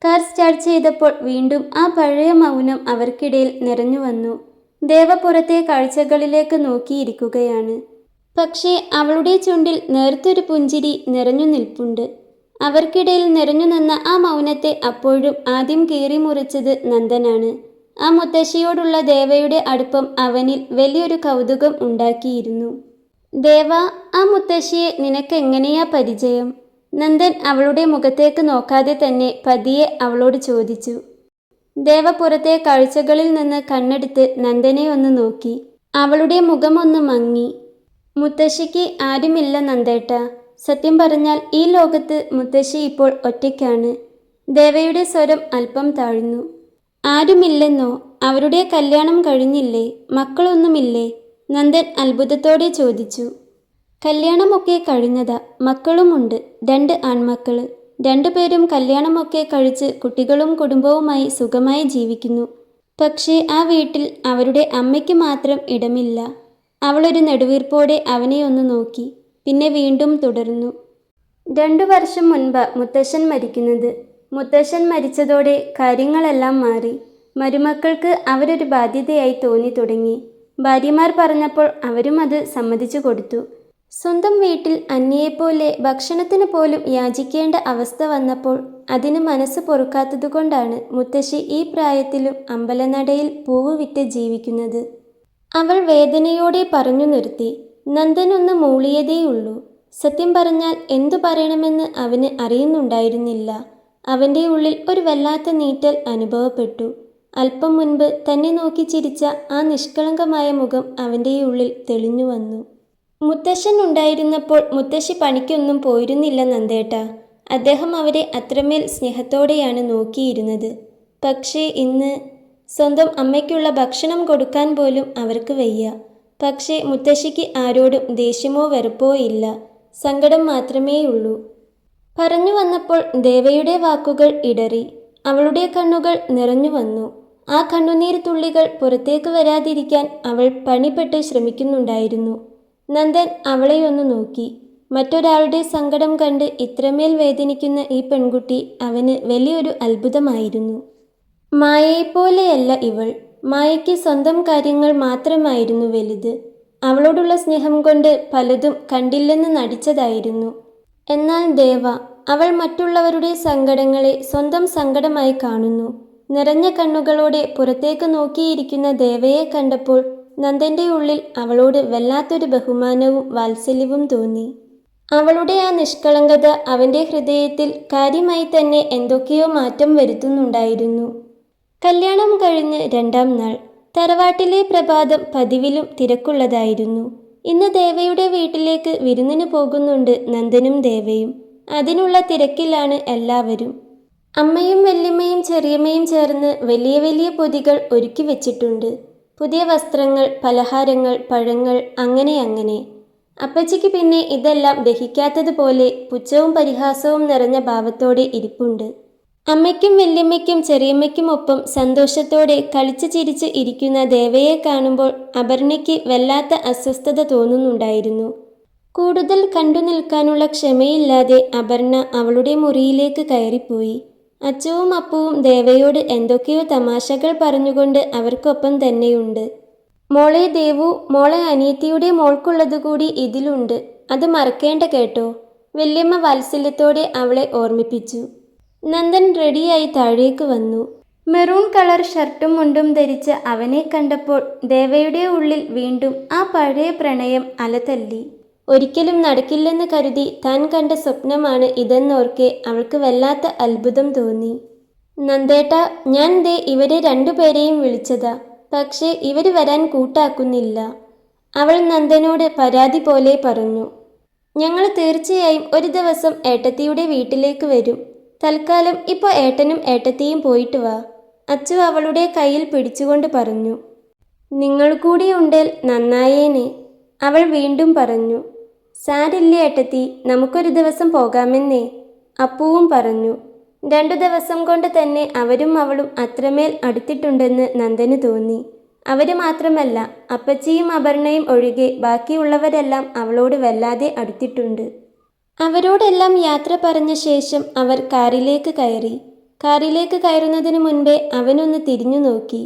കാർ സ്റ്റാർട്ട് ചെയ്തപ്പോൾ വീണ്ടും ആ പഴയ മൗനം അവർക്കിടയിൽ നിറഞ്ഞു വന്നു. ദേവ പുറത്തെ കാഴ്ചകളിലേക്ക് നോക്കിയിരിക്കുകയാണ്. പക്ഷേ അവളുടെ ചുണ്ടിൽ നേർത്തൊരു പുഞ്ചിരി നിറഞ്ഞു നിൽപ്പുണ്ട്. അവർക്കിടയിൽ നിറഞ്ഞു നിന്ന ആ മൗനത്തെ അപ്പോഴും ആദ്യം കീറി മുറിച്ചത് നന്ദനാണ്. ആ മുത്തശ്ശിയോടുള്ള ദേവയുടെ അടുപ്പം അവനിൽ വലിയൊരു കൗതുകം ഉണ്ടാക്കിയിരുന്നു. ദേവ, ആ മുത്തശ്ശിയെ നിനക്കെങ്ങനെയാ പരിചയം? നന്ദൻ അവളുടെ മുഖത്തേക്ക് നോക്കാതെ തന്നെ പതിയെ അവളോട് ചോദിച്ചു. ദേവ പുറത്തെ കാഴ്ചകളിൽ നിന്ന് കണ്ണെടുത്ത് നന്ദനെ ഒന്ന് നോക്കി. അവളുടെ മുഖമൊന്ന് മങ്ങി. മുത്തശ്ശിക്ക് ആരുമില്ല നന്ദേട്ട. സത്യം പറഞ്ഞാൽ ഈ ലോകത്ത് മുത്തശ്ശി ഇപ്പോൾ ഒറ്റയ്ക്കാണ്. ദേവയുടെ സ്വരം അല്പം താഴ്ന്നു. ആരുമില്ലെന്നോ? അവരുടെ കല്യാണം കഴിഞ്ഞില്ലേ? മക്കളൊന്നുമില്ലേ? നന്ദൻ അത്ഭുതത്തോടെ ചോദിച്ചു. കല്യാണമൊക്കെ കഴിഞ്ഞതാ, മക്കളുമുണ്ട്, 2 ആൺമക്കൾ. 2 പേരും കല്യാണമൊക്കെ കഴിച്ച് കുട്ടികളും കുടുംബവുമായി സുഖമായി ജീവിക്കുന്നു. പക്ഷേ ആ വീട്ടിൽ അവരുടെ അമ്മയ്ക്ക് മാത്രം ഇടമില്ല. അവളൊരു നെടുവീർപ്പോടെ അവനെ ഒന്ന് നോക്കി. പിന്നെ വീണ്ടും തുടർന്നു. 2 വർഷം മുൻപ് മുത്തശ്ശൻ മരിക്കുന്നത്. മുത്തശ്ശൻ മരിച്ചതോടെ കാര്യങ്ങളെല്ലാം മാറി. മരുമക്കൾക്ക് അവരൊരു ബാധ്യതയായി തോന്നി തുടങ്ങി. ഭാര്യമാർ പറഞ്ഞപ്പോൾ അവരും അത് സമ്മതിച്ചു കൊടുത്തു. സ്വന്തം വീട്ടിൽ അന്യയെപ്പോലെ ഭക്ഷണത്തിന് പോലും യാചിക്കേണ്ട അവസ്ഥ വന്നപ്പോൾ അതിന് മനസ്സ് പൊറുക്കാത്തതുകൊണ്ടാണ് മുത്തശ്ശി ഈ പ്രായത്തിലും അമ്പലനടയിൽ പൂവ് വിറ്റ് ജീവിക്കുന്നത്. അവൾ വേദനയോടെ പറഞ്ഞു നിർത്തി. നന്ദനൊന്ന് മൂളിയതേയുള്ളൂ. സത്യം പറഞ്ഞാൽ എന്തു പറയണമെന്ന് അവന് അറിയുന്നുണ്ടായിരുന്നില്ല. അവൻ്റെ ഉള്ളിൽ ഒരു വല്ലാത്ത നീറ്റൽ അനുഭവപ്പെട്ടു. അല്പം മുൻപ് തന്നെ നോക്കി ചിരിച്ച ആ നിഷ്കളങ്കമായ മുഖം അവൻ്റെ ഉള്ളിൽ തെളിഞ്ഞു വന്നു. മുത്തശ്ശൻ ഉണ്ടായിരുന്നപ്പോൾ മുത്തശ്ശി പണിക്കൊന്നും പോയിരുന്നില്ല നന്ദേട്ട. അദ്ദേഹം അവരെ അത്രമേൽ സ്നേഹത്തോടെയാണ് നോക്കിയിരുന്നത്. പക്ഷേ ഇന്ന് സ്വന്തം അമ്മയ്ക്കുള്ള ഭക്ഷണം കൊടുക്കാൻ പോലും അവർക്ക് വയ്യ. പക്ഷേ മുത്തശ്ശിക്ക് ആരോടും ദേഷ്യമോ വെറുപ്പോ ഇല്ല, സങ്കടം മാത്രമേയുള്ളൂ. പറഞ്ഞു വന്നപ്പോൾ ദേവയുടെ വാക്കുകൾ ഇടറി. അവളുടെ കണ്ണുകൾ നിറഞ്ഞു വന്നു. ആ കണ്ണുനീർ തുള്ളികൾ പുറത്തേക്ക് വരാതിരിക്കാൻ അവൾ പണിപ്പെട്ട് ശ്രമിക്കുന്നുണ്ടായിരുന്നു. നന്ദൻ അവളെയൊന്നു നോക്കി. മറ്റൊരാളുടെ സങ്കടം കണ്ട് ഇത്രമേൽ വേദനിക്കുന്ന ഈ പെൺകുട്ടി അവന് വലിയൊരു അത്ഭുതമായിരുന്നു. മായയെപ്പോലെയല്ല ഇവൾ. മായയ്ക്ക് സ്വന്തം കാര്യങ്ങൾ മാത്രമായിരുന്നു വലുത്. അവളോടുള്ള സ്നേഹം കൊണ്ട് പലതും കണ്ടില്ലെന്ന് നടിച്ചതായിരുന്നു. എന്നാൽ ദേവ, അവൾ മറ്റുള്ളവരുടെ സങ്കടങ്ങളെ സ്വന്തം സങ്കടമായി കാണുന്നു. നിറഞ്ഞ കണ്ണുകളോടെ പുറത്തേക്ക് നോക്കിയിരിക്കുന്ന ദേവയെ കണ്ടപ്പോൾ നന്ദൻ്റെ ഉള്ളിൽ അവളോട് വല്ലാത്തൊരു ബഹുമാനവും വാത്സല്യവും തോന്നി. അവളുടെ ആ നിഷ്കളങ്കത അവൻ്റെ ഹൃദയത്തിൽ കാര്യമായി തന്നെ എന്തൊക്കെയോ മാറ്റം വരുത്തുന്നുണ്ടായിരുന്നു. കല്യാണം കഴിഞ്ഞ് 2ാം നാൾ. തറവാട്ടിലെ പ്രഭാതം പതിവിലും തിരക്കുള്ളതായിരുന്നു. ഇന്ന് ദേവയുടെ വീട്ടിലേക്ക് വിരുന്നിന് പോകുന്നുണ്ട് നന്ദനും ദേവയും. അതിനുള്ള തിരക്കിലാണ് എല്ലാവരും. അമ്മയും വല്യമ്മയും ചെറിയമ്മയും ചേർന്ന് വലിയ വലിയ പൊതികൾ ഒരുക്കി വെച്ചിട്ടുണ്ട്. പുതിയ വസ്ത്രങ്ങൾ, പലഹാരങ്ങൾ, പഴങ്ങൾ, അങ്ങനെ. അപ്പച്ചിക്ക് പിന്നെ ഇതെല്ലാം ദഹിക്കാത്തതുപോലെ പുച്ഛവും പരിഹാസവും നിറഞ്ഞ ഭാവത്തോടെ ഇരിപ്പുണ്ട്. അമ്മയ്ക്കും വല്യമ്മയ്ക്കും ചെറിയമ്മയ്ക്കും ഒപ്പം സന്തോഷത്തോടെ കളിച്ചു ചിരിച്ച് ഇരിക്കുന്ന ദേവയെ കാണുമ്പോൾ അപർണയ്ക്ക് വല്ലാത്ത അസ്വസ്ഥത തോന്നുന്നുണ്ടായിരുന്നു. കൂടുതൽ കണ്ടു നിൽക്കാനുള്ള ക്ഷമയില്ലാതെ അപർണ അവളുടെ മുറിയിലേക്ക് കയറിപ്പോയി. അച്ചുവും അപ്പുവും ദേവയോട് എന്തൊക്കെയോ തമാശകൾ പറഞ്ഞുകൊണ്ട് അവർക്കൊപ്പം തന്നെയുണ്ട്. മോളെ ദേവു, മോളെ അനിയത്തിയുടെ മോൾക്കുള്ളതുകൂടി ഇതിലുണ്ട്, അത് മറക്കേണ്ട കേട്ടോ, വല്യമ്മ വാത്സല്യത്തോടെ അവളെ ഓർമ്മിപ്പിച്ചു. നന്ദൻ റെഡിയായി താഴേക്ക് വന്നു. മെറൂൺ കളർ ഷർട്ടും മുണ്ടും ധരിച്ച അവനെ കണ്ടപ്പോൾ ദേവയുടെ ഉള്ളിൽ വീണ്ടും ആ പഴയ പ്രണയം അലതല്ലി. ഒരിക്കലും നടക്കില്ലെന്ന് കരുതി താൻ കണ്ട സ്വപ്നമാണ് ഇതെന്നോർക്കെ അവൾക്ക് വല്ലാത്ത അത്ഭുതം തോന്നി. നന്ദേട്ട, ഞാൻ ദേ ഇവരെ 2 പേരെയും വിളിച്ചതാ, പക്ഷേ ഇവർ വരാൻ കൂട്ടാക്കുന്നില്ല. അവൾ നന്ദനോട് പരാതി പോലെ പറഞ്ഞു. ഞങ്ങൾ തീർച്ചയായും ഒരു ദിവസം ഏട്ടത്തിയുടെ വീട്ടിലേക്ക് വരും. തൽക്കാലം ഇപ്പോൾ ഏട്ടനും ഏട്ടത്തിയും പോയിട്ട് വാ. അച്ചു അവളുടെ കയ്യിൽ പിടിച്ചുകൊണ്ട് പറഞ്ഞു. നിങ്ങൾ കൂടി ഉണ്ടേൽ നന്നായേനെ, അവൾ വീണ്ടും പറഞ്ഞു. സാരില്ല ഏട്ടത്തി, നമുക്കൊരു ദിവസം പോകാമെന്നേ, അപ്പുവും പറഞ്ഞു. 2 ദിവസം കൊണ്ട് തന്നെ അവരും അവളും അത്രമേൽ അടുത്തിട്ടുണ്ടെന്ന് നന്ദന് തോന്നി. അവർ മാത്രമല്ല, അപ്പച്ചിയും അപർണയും ഒഴികെ ബാക്കിയുള്ളവരെല്ലാം അവളോട് വല്ലാതെ അടുത്തിട്ടുണ്ട്. അവരോടെല്ലാം യാത്ര പറഞ്ഞ ശേഷം അവർ കാറിലേക്ക് കയറി. കാറിലേക്ക് കയറുന്നതിന് മുൻപേ അവനൊന്ന് തിരിഞ്ഞു നോക്കി.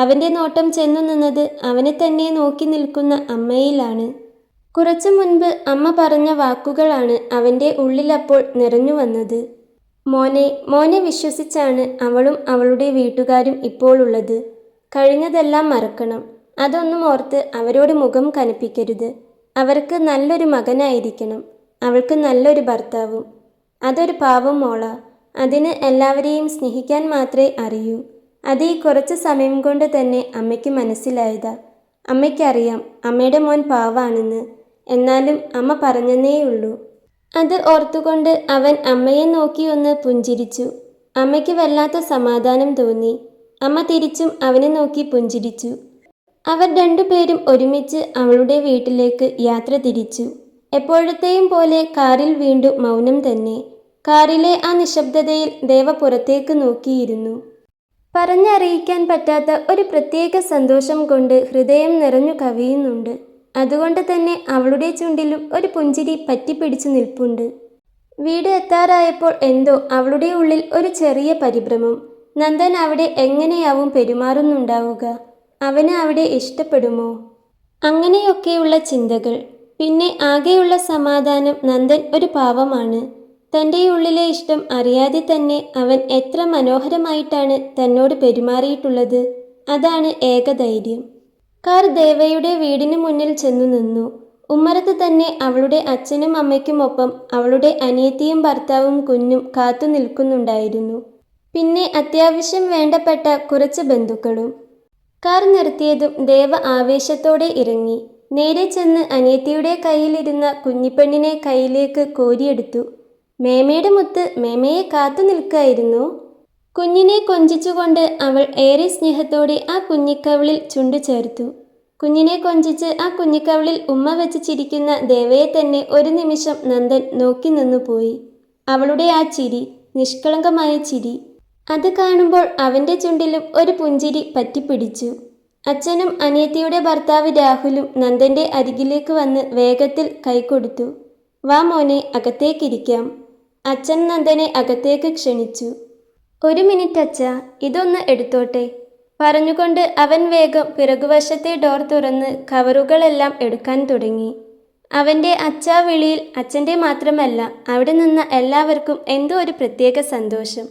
അവൻ്റെ നോട്ടം ചെന്നു നിന്നത് അവനെ തന്നെ നോക്കി നിൽക്കുന്ന അമ്മയിലാണ്. കുറച്ചു മുൻപ് അമ്മ പറഞ്ഞ വാക്കുകളാണ് അവൻ്റെ ഉള്ളിലപ്പോൾ നിറഞ്ഞു വന്നത്. മോനെ വിശ്വസിച്ചാണ് അവളും അവളുടെ വീട്ടുകാരും ഇപ്പോൾ ഉള്ളത്. കഴിഞ്ഞതെല്ലാം മറക്കണം. അതൊന്നും ഓർത്ത് അവരോട് മുഖം കനപ്പിക്കരുത്. അവർക്ക് നല്ലൊരു മകനായിരിക്കണം, അവൾക്ക് നല്ലൊരു ഭർത്താവും. അതൊരു പാവം മോളാ. അതിന് എല്ലാവരെയും സ്നേഹിക്കാൻ മാത്രമേ അറിയൂ. അത് ഈ കുറച്ച് സമയം കൊണ്ട് തന്നെ അമ്മയ്ക്ക് മനസ്സിലായതാ. അമ്മയ്ക്കറിയാം അമ്മയുടെ മോൻ പാവാണെന്ന്. എന്നാലും അമ്മ പറഞ്ഞെന്നേയുള്ളൂ. അത് ഓർത്തുകൊണ്ട് അവൻ അമ്മയെ നോക്കി ഒന്ന് പുഞ്ചിരിച്ചു. അമ്മയ്ക്ക് വല്ലാത്ത സമാധാനം തോന്നി. അമ്മ തിരിച്ചും അവനെ നോക്കി പുഞ്ചിരിച്ചു. അവർ 2 പേരും ഒരുമിച്ച് അവളുടെ വീട്ടിലേക്ക് യാത്ര തിരിച്ചു. എപ്പോഴത്തെയും പോലെ കാറിൽ വീണ്ടും മൗനം തന്നെ. കാറിലെ ആ നിശബ്ദതയിൽ ദേവ പുറത്തേക്ക് നോക്കിയിരുന്നു. പറഞ്ഞറിയിക്കാൻ പറ്റാത്ത ഒരു പ്രത്യേക സന്തോഷം കൊണ്ട് ഹൃദയം നിറഞ്ഞു കവിയുന്നുണ്ട്. അതുകൊണ്ട് തന്നെ അവളുടെ ചുണ്ടിലും ഒരു പുഞ്ചിരി പറ്റിപ്പിടിച്ചു നിൽപ്പുണ്ട്. വീട് എത്താറായപ്പോൾ എന്തോ അവളുടെ ഉള്ളിൽ ഒരു ചെറിയ പരിഭ്രമം. നന്ദൻ അവിടെ എങ്ങനെയാവും പെരുമാറുന്നുണ്ടാവുക? അവന് അവിടെ ഇഷ്ടപ്പെടുമോ? അങ്ങനെയൊക്കെയുള്ള ചിന്തകൾ. പിന്നെ ആകെയുള്ള സമാധാനം നന്ദൻ ഒരു പാവമാണ്. തൻ്റെ ഉള്ളിലെ ഇഷ്ടം അറിയാതെ തന്നെ അവൻ എത്ര മനോഹരമായിട്ടാണ് തന്നോട് പെരുമാറിയിട്ടുള്ളത്. അതാണ് ഏക ധൈര്യം. കാർ ദേവയുടെ വീടിന് മുന്നിൽ ചെന്നു നിന്നു. ഉമ്മറത്ത് തന്നെ അവളുടെ അച്ഛനും അമ്മയ്ക്കുമൊപ്പം അവളുടെ അനിയത്തിയും ഭർത്താവും കുഞ്ഞും കാത്തു നിൽക്കുന്നുണ്ടായിരുന്നു. പിന്നെ അത്യാവശ്യം വേണ്ടപ്പെട്ട കുറച്ച് ബന്ധുക്കളും. കാർ നിർത്തിയതും ദേവ ആവേശത്തോടെ ഇറങ്ങി. നേരെ ചെന്ന് അനിയത്തിയുടെ കയ്യിലിരുന്ന കുഞ്ഞിപ്പെണ്ണിനെ കയ്യിലേക്ക് കോരിയെടുത്തു. മേമയുടെ മുത്ത് മേമയെ കാത്തു നിൽക്കായിരുന്നു. കുഞ്ഞിനെ കൊഞ്ചിച്ചുകൊണ്ട് അവൾ ഏറെ സ്നേഹത്തോടെ ആ കുഞ്ഞിക്കവിളിൽ ചുണ്ടു ചേർത്തു. കുഞ്ഞിനെ കൊഞ്ചിച്ച് ആ കുഞ്ഞിക്കവിളിൽ ഉമ്മ വെച്ച് ചിരിക്കുന്ന ദേവയെ തന്നെ ഒരു നിമിഷം നന്ദൻ നോക്കി നിന്നുപോയി. അവളുടെ ആ ചിരി, നിഷ്കളങ്കമായ ചിരി, അത് കാണുമ്പോൾ അവൻ്റെ ചുണ്ടിലും ഒരു പുഞ്ചിരി പറ്റിപ്പിടിച്ചു. അച്ഛനും അനിയത്തിയുടെ ഭർത്താവ് രാഹുലും നന്ദൻ്റെ അരികിലേക്ക് വന്ന് വേഗത്തിൽ കൈകൊടുത്തു. വാ മോനെ, അകത്തേക്കിരിക്കാം. അച്ഛൻ നന്ദനെ അകത്തേക്ക് ക്ഷണിച്ചു. ഒരു മിനിറ്റ് അച്ഛാ, ഇതൊന്ന് എടുത്തോട്ടെ പറഞ്ഞുകൊണ്ട് അവൻ വേഗം പിറകുവശത്തെ ഡോർ തുറന്ന് കവറുകളെല്ലാം എടുക്കാൻ തുടങ്ങി. അവൻ്റെ അച്ഛാ വിളിയിൽ അച്ഛൻ്റെ മാത്രമല്ല അവിടെ നിന്ന എല്ലാവർക്കും എന്തോ ഒരു പ്രത്യേക സന്തോഷം.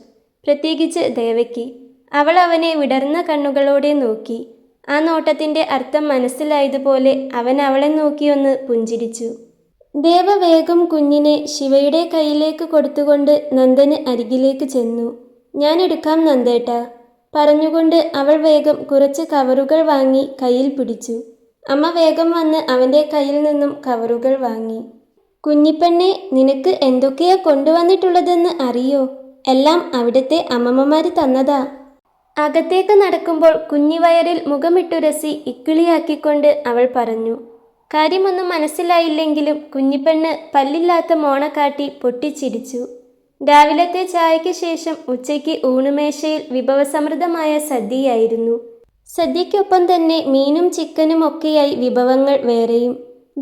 പ്രത്യേകിച്ച് ദേവയ്ക്ക്. അവൾ അവനെ വിടർന്ന കണ്ണുകളോടെ നോക്കി. ആ നോട്ടത്തിൻ്റെ അർത്ഥം മനസ്സിലായതുപോലെ അവൻ അവളെ നോക്കിയൊന്ന് പുഞ്ചിരിച്ചു. ദേവ വേഗം കുഞ്ഞിനെ ശിവയുടെ കയ്യിലേക്ക് കൊടുത്തുകൊണ്ട് നന്ദന് അരികിലേക്ക് ചെന്നു. ഞാൻ എടുക്കാം നന്ദേട്ടാ പറഞ്ഞുകൊണ്ട് അവൾ വേഗം കുറച്ച് കവറുകൾ വാങ്ങി കയ്യിൽ പിടിച്ചു. അമ്മ വേഗം വന്ന് അവൻ്റെ കയ്യിൽ നിന്നും കവറുകൾ വാങ്ങി. കുഞ്ഞിപ്പെണ്ണെ, നിനക്ക് എന്തൊക്കെയാ കൊണ്ടുവന്നിട്ടുള്ളതെന്ന് അറിയോ? എല്ലാം അവിടുത്തെ അമ്മമ്മമാർ തന്നതാ. അകത്തേക്ക് നടക്കുമ്പോൾ കുഞ്ഞിവയറിൽ മുഖമിട്ടുരസി ഇക്കിളിയാക്കിക്കൊണ്ട് അവൾ പറഞ്ഞു. കാര്യമൊന്നും മനസ്സിലായില്ലെങ്കിലും കുഞ്ഞിപ്പെണ്ണ് പല്ലില്ലാത്ത മോണ കാട്ടി പൊട്ടിച്ചിരിച്ചു. രാവിലത്തെ ചായയ്ക്ക് ശേഷം ഉച്ചയ്ക്ക് ഊണുമേശയിൽ വിഭവസമൃദ്ധമായ സദ്യയായിരുന്നു. സദ്യയ്ക്കൊപ്പം തന്നെ മീനും ചിക്കനും ഒക്കെയായി വിഭവങ്ങൾ വേറെയും.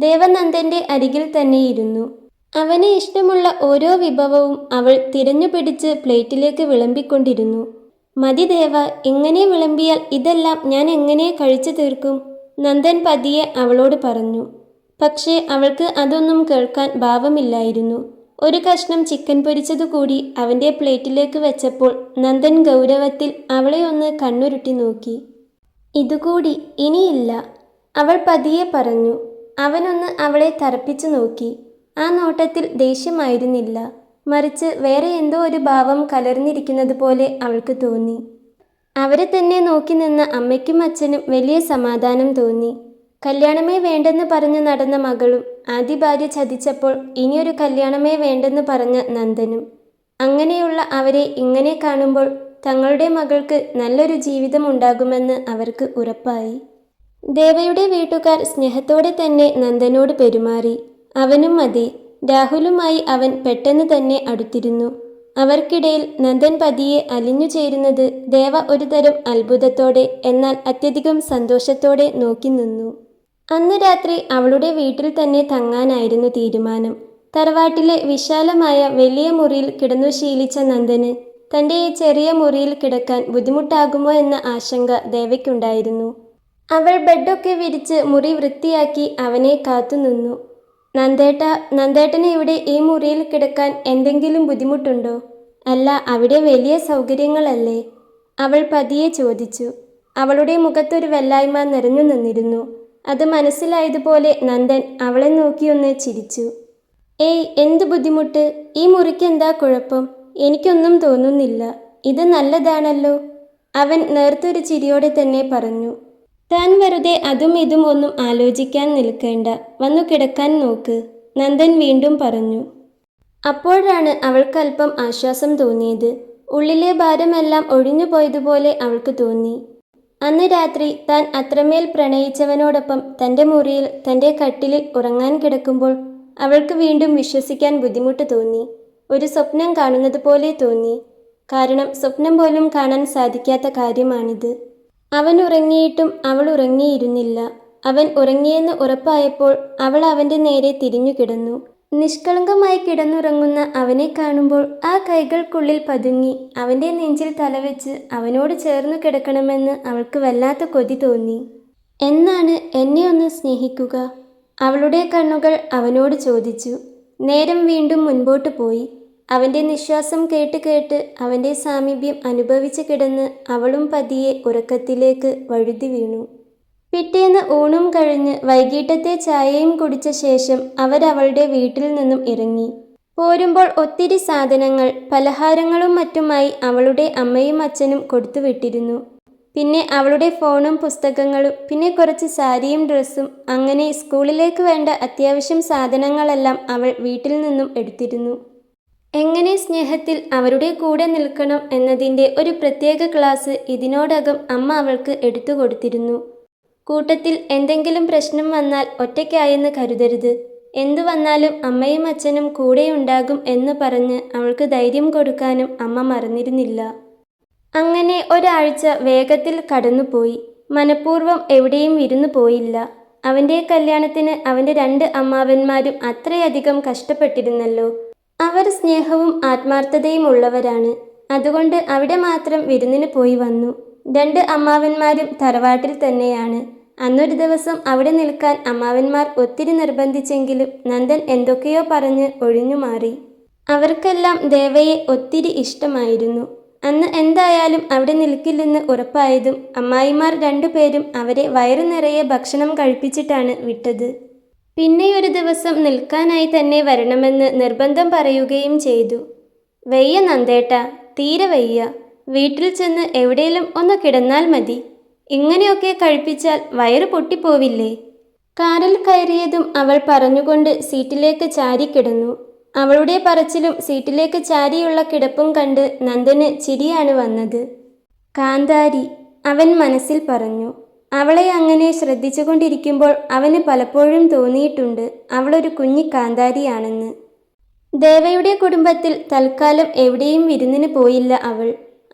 ദേവനന്ദൻ്റെ അരികിൽ തന്നെയിരുന്നു. അവന് ഇഷ്ടമുള്ള ഓരോ വിഭവവും അവൾ തിരഞ്ഞുപിടിച്ച് പ്ലേറ്റിലേക്ക് വിളമ്പിക്കൊണ്ടിരുന്നു. മതി ദേവ, ഇങ്ങനെ വിളമ്പിയാൽ ഇതെല്ലാം ഞാൻ എങ്ങനെ കഴിച്ചു തീർക്കും? നന്ദൻ പതിയെ അവളോട് പറഞ്ഞു. പക്ഷേ അവൾക്ക് അതൊന്നും കേൾക്കാൻ ഭാവമില്ലായിരുന്നു. ഒരു കഷ്ണം ചിക്കൻ പൊരിച്ചതുകൂടി അവൻ്റെ പ്ലേറ്റിലേക്ക് വെച്ചപ്പോൾ നന്ദൻ ഗൗരവത്തിൽ അവളെ ഒന്ന് കണ്ണുരുട്ടി നോക്കി. ഇതുകൂടി ഇനിയില്ല, അവൾ പതിയെ പറഞ്ഞു. അവനൊന്ന് അവളെ തറപ്പിച്ചു നോക്കി. ആ നോട്ടത്തിൽ ദേഷ്യമായിരുന്നില്ല, മറിച്ച് വേറെ എന്തോ ഒരു ഭാവം കലർന്നിരിക്കുന്നത് പോലെ അവൾക്ക് തോന്നി. അവരെ തന്നെ നോക്കി നിന്ന അമ്മയ്ക്കും അച്ഛനും വലിയ സമാധാനം തോന്നി. കല്യാണമേ വേണ്ടെന്ന് പറഞ്ഞ് നടന്ന മകളും ആദ്യ ഭാര്യ ചതിച്ചപ്പോൾ ഇനിയൊരു കല്യാണമേ വേണ്ടെന്ന് പറഞ്ഞ നന്ദനും. അങ്ങനെയുള്ള അവരെ ഇങ്ങനെ കാണുമ്പോൾ തങ്ങളുടെ മകൾക്ക് നല്ലൊരു ജീവിതം ഉണ്ടാകുമെന്ന് അവർക്ക് ഉറപ്പായി. ദേവയുടെ വീട്ടുകാർ സ്നേഹത്തോടെ തന്നെ നന്ദനോട് പെരുമാറി. അവനും അതെ. രാഹുലുമായി അവൻ പെട്ടെന്ന് തന്നെ അടുത്തിരുന്നു. അവർക്കിടയിൽ നന്ദൻ പതിയെ അലിഞ്ഞു ചേരുന്നത് ദേവ ഒരുതരം അത്ഭുതത്തോടെ എന്നാൽ അത്യധികം സന്തോഷത്തോടെ നോക്കി നിന്നു. അന്ന് രാത്രി അവളുടെ വീട്ടിൽ തന്നെ തങ്ങാനായിരുന്നു തീരുമാനം. തറവാട്ടിലെ വിശാലമായ വലിയ മുറിയിൽ കിടന്നു ശീലിച്ച നന്ദന് തൻ്റെ ഈ ചെറിയ മുറിയിൽ കിടക്കാൻ ബുദ്ധിമുട്ടാകുമോ എന്ന ആശങ്ക ദേവയ്ക്കുണ്ടായിരുന്നു. അവൾ ബെഡൊക്കെ വിരിച്ച് മുറി വൃത്തിയാക്കി അവനെ കാത്തുനിന്നു. നന്ദേട്ടന് ഇവിടെ ഈ മുറിയിൽ കിടക്കാൻ എന്തെങ്കിലും ബുദ്ധിമുട്ടുണ്ടോ? അല്ല, അവിടെ വലിയ സൗകര്യങ്ങളല്ലേ? അവൾ പതിയെ ചോദിച്ചു. അവളുടെ മുഖത്തൊരു വല്ലായ്മ നിറഞ്ഞു നിന്നിരുന്നു. അത് മനസ്സിലായതുപോലെ നന്ദൻ അവളെ നോക്കിയൊന്ന് ചിരിച്ചു. ഏയ്, എന്ത് ബുദ്ധിമുട്ട്? ഈ മുറിക്ക് എന്താ കുഴപ്പം? എനിക്കൊന്നും തോന്നുന്നില്ല. ഇത് നല്ലതാണല്ലോ, അവൻ നേർത്തൊരു ചിരിയോടെ തന്നെ പറഞ്ഞു. താൻ വെറുതെ അതും ഇതും ഒന്നും ആലോചിക്കാൻ നിൽക്കേണ്ട, വന്നു കിടക്കാൻ നോക്ക്, നന്ദൻ വീണ്ടും പറഞ്ഞു. അപ്പോഴാണ് അവൾക്കല്പം ആശ്വാസം തോന്നിയത്. ഉള്ളിലെ ഭാരമെല്ലാം ഒഴിഞ്ഞു പോയതുപോലെ അവൾക്ക് തോന്നി. അന്ന് രാത്രി താൻ അത്രമേൽ പ്രണയിച്ചവനോടൊപ്പം തൻ്റെ മുറിയിൽ തൻ്റെ കട്ടിലിൽ ഉറങ്ങാൻ കിടക്കുമ്പോൾ അവൾക്ക് വീണ്ടും വിശ്വസിക്കാൻ ബുദ്ധിമുട്ട് തോന്നി. ഒരു സ്വപ്നം കാണുന്നത് പോലെ തോന്നി. കാരണം സ്വപ്നം പോലും കാണാൻ സാധിക്കാത്ത കാര്യമാണിത്. അവൻ ഉറങ്ങിയിട്ടും അവൾ ഉറങ്ങിയിരുന്നില്ല. അവൻ ഉറങ്ങിയെന്ന് ഉറപ്പായപ്പോൾ അവൾ അവൻ്റെ നേരെ തിരിഞ്ഞു കിടന്നു. നിഷ്കളങ്കമായി കിടന്നുറങ്ങുന്ന അവനെ കാണുമ്പോൾ ആ കൈകൾക്കുള്ളിൽ പതുങ്ങി അവൻ്റെ നെഞ്ചിൽ തലവെച്ച് അവനോട് ചേർന്നു കിടക്കണമെന്ന് അവൾക്ക് വല്ലാത്ത കൊതി തോന്നി. എന്നാണ് എന്നെ ഒന്ന് സ്നേഹിക്കുക? അവളുടെ കണ്ണുകൾ അവനോട് ചോദിച്ചു. നേരം വീണ്ടും മുൻപോട്ട് പോയി. അവൻ്റെ നിശ്വാസം കേട്ട് കേട്ട് അവൻ്റെ സാമീപ്യം അനുഭവിച്ച് കിടന്ന് അവളും പതിയെ ഉറക്കത്തിലേക്ക് വഴുതി വീണു. പിറ്റേന്ന് ഊണും കഴിഞ്ഞ് വൈകിട്ടത്തെ ചായയും കുടിച്ച ശേഷം അവരവളുടെ വീട്ടിൽ നിന്നും ഇറങ്ങി. പോരുമ്പോൾ ഒത്തിരി സാധനങ്ങൾ, പലഹാരങ്ങളും മറ്റുമായി അവളുടെ അമ്മയും അച്ഛനും കൊടുത്തുവിട്ടിരുന്നു. പിന്നെ അവളുടെ ഫോണും പുസ്തകങ്ങളും, പിന്നെ കുറച്ച് സാരിയും ഡ്രസ്സും, അങ്ങനെ സ്കൂളിലേക്ക് വേണ്ട അത്യാവശ്യം സാധനങ്ങളെല്ലാം അവൾ വീട്ടിൽ നിന്നും എടുത്തിരുന്നു. എങ്ങനെ സ്നേഹത്തിൽ അവരുടെ കൂടെ നിൽക്കണം എന്നതിൻ്റെ ഒരു പ്രത്യേക ക്ലാസ് ഇതിനോടകം അമ്മ അവൾക്ക് എടുത്തു കൊടുത്തിരുന്നു. കൂട്ടത്തിൽ എന്തെങ്കിലും പ്രശ്നം വന്നാൽ ഒറ്റയ്ക്കായെന്ന് കരുതരുത്, എന്തു വന്നാലും അമ്മയും അച്ഛനും കൂടെയുണ്ടാകും എന്ന് പറഞ്ഞ് അവൾക്ക് ധൈര്യം കൊടുക്കാനും അമ്മ മറന്നിരുന്നില്ല. അങ്ങനെ ഒരാഴ്ച വേഗത്തിൽ കടന്നുപോയി. മനഃപൂർവ്വം എവിടെയും വിരുന്നു പോയില്ല. അവൻ്റെ കല്യാണത്തിന് അവൻ്റെ 2 അമ്മാവന്മാരും അത്രയധികം കഷ്ടപ്പെട്ടിരുന്നല്ലോ. അവർ സ്നേഹവും ആത്മാർത്ഥതയും ഉള്ളവരാണ്. അതുകൊണ്ട് അവിടെ മാത്രം വിരുന്നിന് പോയി വന്നു. 2 അമ്മാവന്മാരും തറവാട്ടിൽ തന്നെയാണ്. അന്നൊരു ദിവസം അവിടെ നിൽക്കാൻ അമ്മാവന്മാർ ഒത്തിരി നിർബന്ധിച്ചെങ്കിലും നന്ദൻ എന്തൊക്കെയോ പറഞ്ഞ് ഒഴിഞ്ഞു മാറി. അവർക്കെല്ലാം ദേവയെ ഒത്തിരി ഇഷ്ടമായിരുന്നു. അന്ന് എന്തായാലും അവിടെ നിൽക്കില്ലെന്ന് ഉറപ്പായതും അമ്മായിമാർ 2 പേരും അവരെ വയറു നിറയെ ഭക്ഷണം കഴിപ്പിച്ചിട്ടാണ് വിട്ടത്. പിന്നെയൊരു ദിവസം നിൽക്കാനായി തന്നെ വരണമെന്ന് നിർബന്ധം പറയുകയും ചെയ്തു. വയ്യ നന്ദേട്ടാ, തീരെ വയ്യ. വീട്ടിൽ ചെന്ന് എവിടെയെങ്കിലും ഒന്ന് കിടന്നാൽ മതി. ഇങ്ങനെയൊക്കെ കഴിപ്പിച്ചാൽ വയറ് പൊട്ടിപ്പോവില്ലേ? കാറിൽ കയറിയതും അവൾ പറഞ്ഞുകൊണ്ട് സീറ്റിലേക്ക് ചാരിക്കിടന്നു. അവളുടെ പറച്ചിലും സീറ്റിലേക്ക് ചാരിയുള്ള കിടപ്പും കണ്ട് നന്ദന് ചിരിയാണ് വന്നത്. കാന്താരി, അവൻ മനസ്സിൽ പറഞ്ഞു. അവളെ അങ്ങനെ ശ്രദ്ധിച്ചുകൊണ്ടിരിക്കുമ്പോൾ അവന് പലപ്പോഴും തോന്നിയിട്ടുണ്ട് അവളൊരു കുഞ്ഞി കാന്താരിയാണെന്ന്. ദേവയുടെ കുടുംബത്തിൽ തൽക്കാലം എവിടെയും വിരുന്നിന് പോയില്ല അവൾ.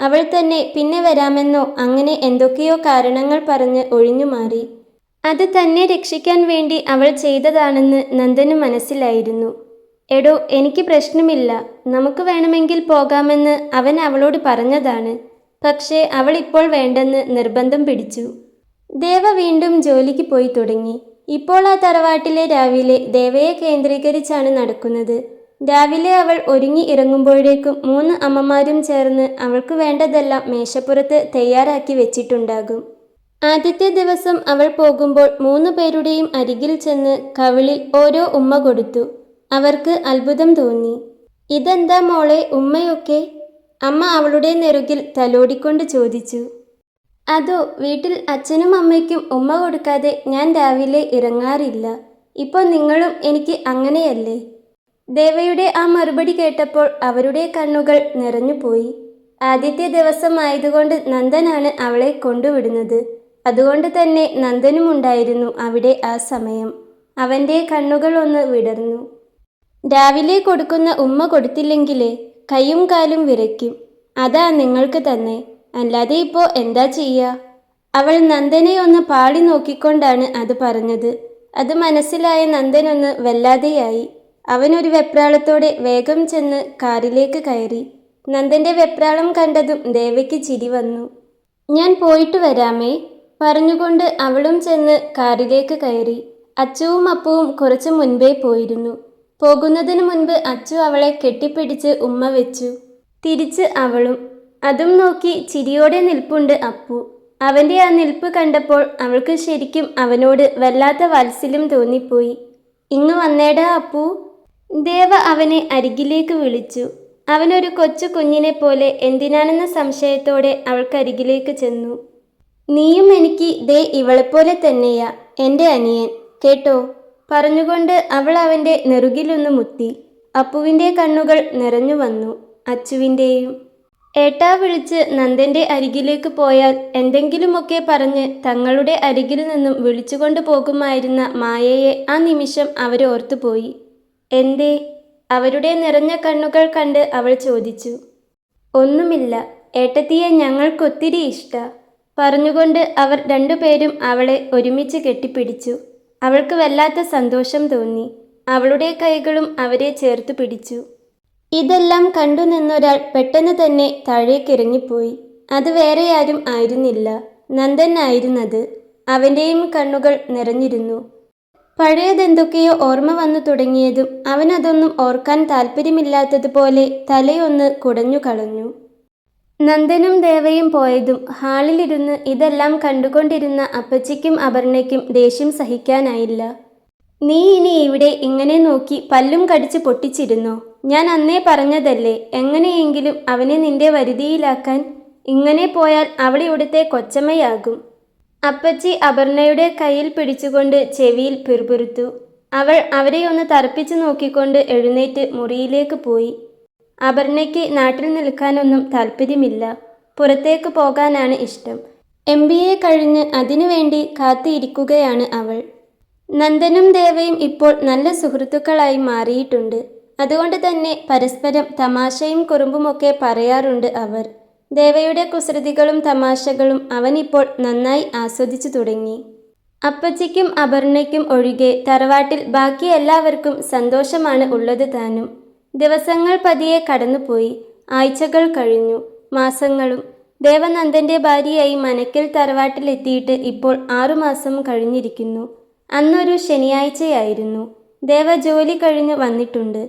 അവൾ തന്നെ പിന്നെ വരാമെന്നോ അങ്ങനെ എന്തൊക്കെയോ കാരണങ്ങൾ പറഞ്ഞ് ഒഴിഞ്ഞുമാറി. അത് തന്നെ രക്ഷിക്കാൻ വേണ്ടി അവൾ ചെയ്തതാണെന്ന് നന്ദന് മനസ്സിലായിരുന്നു. എടോ, എനിക്ക് പ്രശ്നമില്ല, നമുക്ക് വേണമെങ്കിൽ പോകാമെന്ന് അവൻ അവളോട് പറഞ്ഞതാണ്. പക്ഷേ അവൾ ഇപ്പോൾ വേണ്ടെന്ന് നിർബന്ധം പിടിച്ചു. ദേവ വീണ്ടും ജോലിക്ക് പോയി തുടങ്ങി. ഇപ്പോൾ ആ തറവാട്ടിലെ രാവിലെ ദേവയെ കേന്ദ്രീകരിച്ചാണ് നടക്കുന്നത്. രാവിലെ അവൾ ഒരുങ്ങി ഇറങ്ങുമ്പോഴേക്കും 3 അമ്മമാരും ചേർന്ന് അവൾക്ക് വേണ്ടതെല്ലാം മേശപ്പുറത്ത് തയ്യാറാക്കി വെച്ചിട്ടുണ്ടാകും. ആദ്യത്തെ ദിവസം അവൾ പോകുമ്പോൾ 3 പേരുടെയും അരികിൽ ചെന്ന് കവിളിൽ ഓരോ ഉമ്മ കൊടുത്തു. അവർക്ക് അത്ഭുതം തോന്നി. ഇതെന്താ മോളെ ഉമ്മയൊക്കെ? അമ്മ അവളുടെ നെറുകിൽ തലോടിക്കൊണ്ട് ചോദിച്ചു. അതോ, വീട്ടിൽ അച്ഛനും അമ്മയ്ക്കും ഉമ്മ കൊടുക്കാതെ ഞാൻ രാവിലെ ഇറങ്ങാറില്ല. ഇപ്പോൾ നിങ്ങളും എനിക്ക് അങ്ങനെയല്ലേ? ദേവയുടെ ആ മറുപടി കേട്ടപ്പോൾ അവരുടെ കണ്ണുകൾ നിറഞ്ഞുപോയി. ആദ്യത്തെ ദിവസമായതുകൊണ്ട് നന്ദനാണ് അവളെ കൊണ്ടുവിടുന്നത്. അതുകൊണ്ട് തന്നെ നന്ദനുമുണ്ടായിരുന്നു അവിടെ ആ സമയം. അവൻ്റെ കണ്ണുകൾ ഒന്ന് വിടർന്നു. രാവിലെ കൊടുക്കുന്ന ഉമ്മ കൊടുത്തില്ലെങ്കിലേ കൈയും കാലും വിറയ്ക്കും. അതാ നിങ്ങൾക്ക് തന്നെ, അല്ലാതെ ഇപ്പോൾ എന്താ ചെയ്യുക? അവൾ നന്ദനെ ഒന്ന് പാളി നോക്കിക്കൊണ്ടാണ് അത് പറഞ്ഞത്. അത് മനസ്സിലായ നന്ദനൊന്ന് വല്ലാതെയായി. അവനൊരു വെപ്രാളത്തോടെ വേഗം ചെന്ന് കാറിലേക്ക് കയറി. നന്ദൻ്റെ വെപ്രാളം കണ്ടതും ദേവയ്ക്ക് ചിരി വന്നു. ഞാൻ പോയിട്ട് വരാമേ പറഞ്ഞുകൊണ്ട് അവളും ചെന്ന് കാറിലേക്ക് കയറി. അച്ചുവും അപ്പുവും കുറച്ച് മുൻപേ പോയിരുന്നു. പോകുന്നതിന് മുൻപ് അച്ചു അവളെ കെട്ടിപ്പിടിച്ച് ഉമ്മ വെച്ചു. തിരിച്ച് അവളും. അതും നോക്കി ചിരിയോടെ നിൽപ്പുണ്ട് അപ്പു. അവൻ്റെ ആ നിൽപ്പ് കണ്ടപ്പോൾ അവൾക്ക് ശരിക്കും അവനോട് വല്ലാത്ത വാത്സല്യം തോന്നിപ്പോയി. ഇങ്ങ് വന്നേടാ അപ്പു. ദേവ അവനെ അരികിലേക്ക് വിളിച്ചു. അവനൊരു കൊച്ചു കുഞ്ഞിനെ പോലെ എന്തിനാണെന്ന സംശയത്തോടെ അവൾക്കരികിലേക്ക് ചെന്നു. നീയും എനിക്ക് ദേ ഇവളെപ്പോലെ തന്നെയാ, എൻ്റെ അനിയൻ, കേട്ടോ പറഞ്ഞുകൊണ്ട് അവൾ അവൻ്റെ നെറുകിലൊന്ന് മുത്തി. അപ്പുവിൻ്റെ കണ്ണുകൾ നിറഞ്ഞു വന്നു. അച്ചുവിൻ്റെയും. ഏട്ടാ വിളിച്ച് നന്ദൻ്റെ അരികിലേക്ക് പോയാൽ എന്തെങ്കിലുമൊക്കെ പറഞ്ഞ് തങ്ങളുടെ അരികിൽ നിന്നും വിളിച്ചുകൊണ്ട് പോകുമായിരുന്ന മായയെ ആ നിമിഷം അവരോർത്തുപോയി. എന്തേ? അവരുടെ നിറഞ്ഞ കണ്ണുകൾ കണ്ട് അവൾ ചോദിച്ചു. ഒന്നുമില്ല, ഏട്ടത്തിയെ ഞങ്ങൾക്കൊത്തിരി ഇഷ്ടാ പറഞ്ഞുകൊണ്ട് അവർ 2 പേരും അവളെ ഒരുമിച്ച് കെട്ടിപ്പിടിച്ചു. അവൾക്ക് വല്ലാത്ത സന്തോഷം തോന്നി. അവളുടെ കൈകളും അവരെ ചേർത്തു പിടിച്ചു. ഇതെല്ലാം കണ്ടു നിന്നൊരാൾ പെട്ടെന്ന് തന്നെ താഴേക്കിറങ്ങിപ്പോയി. അത് വേറെ ആരും ആയിരുന്നില്ല, നന്ദൻ ആയിരുന്നത്. അവൻ്റെയും കണ്ണുകൾ നിറഞ്ഞിരുന്നു. പഴയതെന്തൊക്കെയോ ഓർമ്മ വന്നു തുടങ്ങിയതും അവനതൊന്നും ഓർക്കാൻ താല്പര്യമില്ലാത്തതുപോലെ തലയൊന്ന് കുടഞ്ഞു കളഞ്ഞു. നന്ദനും ദേവയും പോയതും ഹാളിലിരുന്ന് ഇതെല്ലാം കണ്ടുകൊണ്ടിരുന്ന അപ്പച്ചിക്കും അപർണയ്ക്കും ദേഷ്യം സഹിക്കാനായില്ല. നീ ഇനി ഇവിടെ ഇങ്ങനെ നോക്കി പല്ലും കടിച്ച് പൊട്ടിച്ചിരുന്നോ? ഞാൻ അന്നേ പറഞ്ഞതല്ലേ എങ്ങനെയെങ്കിലും അവനെ നിന്റെ വരുതിയിലാക്കാൻ. ഇങ്ങനെ പോയാൽ അവൾ ഇവിടുത്തെ കൊച്ചമ്മയാകും. അപ്പച്ചി അപർണയുടെ കയ്യിൽ പിടിച്ചുകൊണ്ട് ചെവിയിൽ പിറുപിറുത്തു. അവൾ അവരെ ഒന്ന് തറപ്പിച്ചു നോക്കിക്കൊണ്ട് എഴുന്നേറ്റ് മുറിയിലേക്ക് പോയി. അപർണയ്ക്ക് നാട്ടിൽ നിൽക്കാനൊന്നും താല്പര്യമില്ല. പുറത്തേക്ക് പോകാനാണ് ഇഷ്ടം. MBA കഴിഞ്ഞ് അതിനുവേണ്ടി കാത്തിരിക്കുകയാണ് അവൾ. നന്ദനും ദേവയും ഇപ്പോൾ നല്ല സുഹൃത്തുക്കളായി മാറിയിട്ടുണ്ട്. അതുകൊണ്ട് തന്നെ പരസ്പരം തമാശയും കുറുമ്പുമൊക്കെ പറയാറുണ്ട് അവർ. ദേവയുടെ കുസൃതികളും തമാശകളും അവനിപ്പോൾ നന്നായി ആസ്വദിച്ചു തുടങ്ങി. അപ്പച്ചിക്കും അപർണയ്ക്കും ഒഴികെ തറവാട്ടിൽ ബാക്കി എല്ലാവർക്കും സന്തോഷമാണ് ഉള്ളത് താനും. ദിവസങ്ങൾ പതിയെ കടന്നുപോയി. ആഴ്ചകൾ കഴിഞ്ഞു, മാസങ്ങളും. ദേവനന്ദൻ്റെ ഭാര്യയായി മനക്കൽ തറവാട്ടിലെത്തിയിട്ട് ഇപ്പോൾ 6 മാസം കഴിഞ്ഞിരിക്കുന്നു. അന്നൊരു ശനിയാഴ്ചയായിരുന്നു. ദേവ ജോലി കഴിഞ്ഞു വന്നിട്ടുണ്ട്.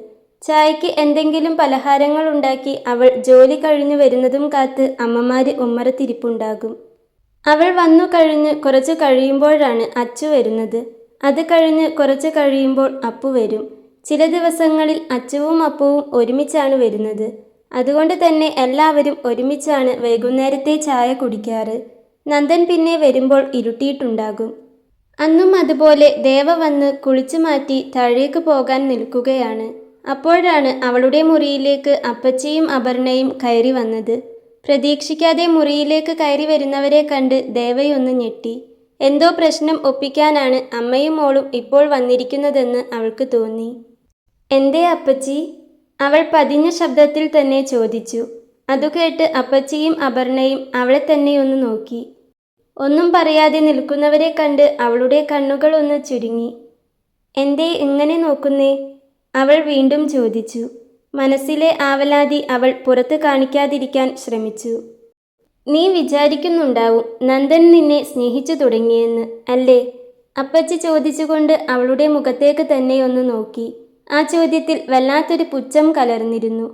ചായയ്ക്ക് എന്തെങ്കിലും പലഹാരങ്ങൾ ഉണ്ടാക്കി അവൾ ജോലി കഴിഞ്ഞു വരുന്നതും കാത്ത് അമ്മമാര് ഉമ്മറത്തിരിപ്പുണ്ടാകും. അവൾ വന്നു കഴിഞ്ഞ് കുറച്ചു കഴിയുമ്പോഴാണ് അച്ചു വരുന്നത്. അത് കഴിഞ്ഞ് കുറച്ചു കഴിയുമ്പോൾ അപ്പു വരും. ചില ദിവസങ്ങളിൽ അച്ചുവും അപ്പുവും ഒരുമിച്ചാണ് വരുന്നത്. അതുകൊണ്ട് തന്നെ എല്ലാവരും ഒരുമിച്ചാണ് വൈകുന്നേരത്തെ ചായ കുടിക്കാറ്. നന്ദൻ പിന്നെ വരുമ്പോൾ ഇരുട്ടിയിട്ടുണ്ടാകും. അന്നും അതുപോലെ ദേവ വന്ന് കുളിച്ചു മാറ്റി താഴേക്ക് പോകാൻ നിൽക്കുകയാണ്. അപ്പോഴാണ് അവളുടെ മുറിയിലേക്ക് അപ്പച്ചിയും അപർണയും കയറി വന്നത്. പ്രതീക്ഷിക്കാതെ മുറിയിലേക്ക് കയറി വരുന്നവരെ കണ്ട് ദേവയൊന്ന് ഞെട്ടി. എന്തോ പ്രശ്നം ഒപ്പിക്കാനാണ് അമ്മയും മോളും ഇപ്പോൾ വന്നിരിക്കുന്നതെന്ന് അവൾക്ക് തോന്നി. എന്തേ അപ്പച്ചി? അവൾ പതിഞ്ഞ ശബ്ദത്തിൽ തന്നെ ചോദിച്ചു. അതുകേട്ട് അപ്പച്ചിയും അപർണയും അവളെ തന്നെയൊന്ന് നോക്കി. ഒന്നും പറയാതെ നിൽക്കുന്നവരെ കണ്ട് അവളുടെ കണ്ണുകൾ ഒന്ന് ചുരുങ്ങി. എന്തേ ഇങ്ങനെ നോക്കുന്നേ? അവൾ വീണ്ടും ചോദിച്ചു. മനസ്സിലെ ആവലാതി അവൾ പുറത്ത് കാണിക്കാതിരിക്കാൻ ശ്രമിച്ചു. നീ വിചാരിക്കുന്നുണ്ടാവും നന്ദൻ നിന്നെ സ്നേഹിച്ചു തുടങ്ങിയെന്ന് അല്ലേ? അപ്പച്ചി ചോദിച്ചുകൊണ്ട് അവളുടെ മുഖത്തേക്ക് തന്നെ ഒന്ന് നോക്കി. ആ ചോദ്യത്തിൽ വല്ലാത്തൊരു പുച്ഛം കലർന്നിരുന്നു.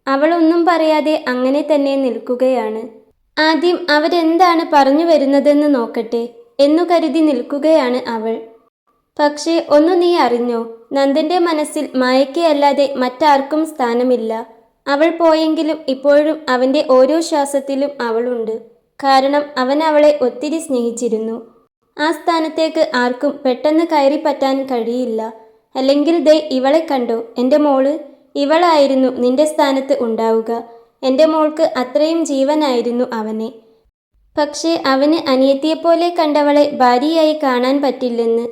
അവൾ ഒന്നും പറയാതെ അങ്ങനെ തന്നെ നിൽക്കുകയാണ്. ആദ്യം അവരെന്താണ് പറഞ്ഞു വരുന്നതെന്ന് നോക്കട്ടെ എന്നു കരുതി നിൽക്കുകയാണ് അവൾ. പക്ഷേ ഒന്നു നീ അറിഞ്ഞോ? നന്ദൻ്റെ മനസ്സിൽ മായയ്ക്കല്ലാതെ മറ്റാർക്കും സ്ഥാനമില്ല. അവൾ പോയെങ്കിലും ഇപ്പോഴും അവൻ്റെ ഓരോ ശ്വാസത്തിലും അവളുണ്ട്. കാരണം അവൻ അവളെ ഒത്തിരി സ്നേഹിച്ചിരുന്നു. ആ സ്ഥാനത്തേക്ക് ആർക്കും പെട്ടെന്ന് കയറി പറ്റാൻ കഴിയില്ല. അല്ലെങ്കിൽ ദേ ഇവളെ കണ്ടോ എൻ്റെ മോള്? ഇവളായിരുന്നു നിന്റെ സ്ഥാനത്ത് ഉണ്ടാവുക. എൻ്റെ മോൾക്ക് അത്രയും ജീവനായിരുന്നു അവനെ. പക്ഷേ അവന് അനിയത്തിയെപ്പോലെ കണ്ടവളെ ഭാര്യയായി കാണാൻ പറ്റില്ലെന്ന്.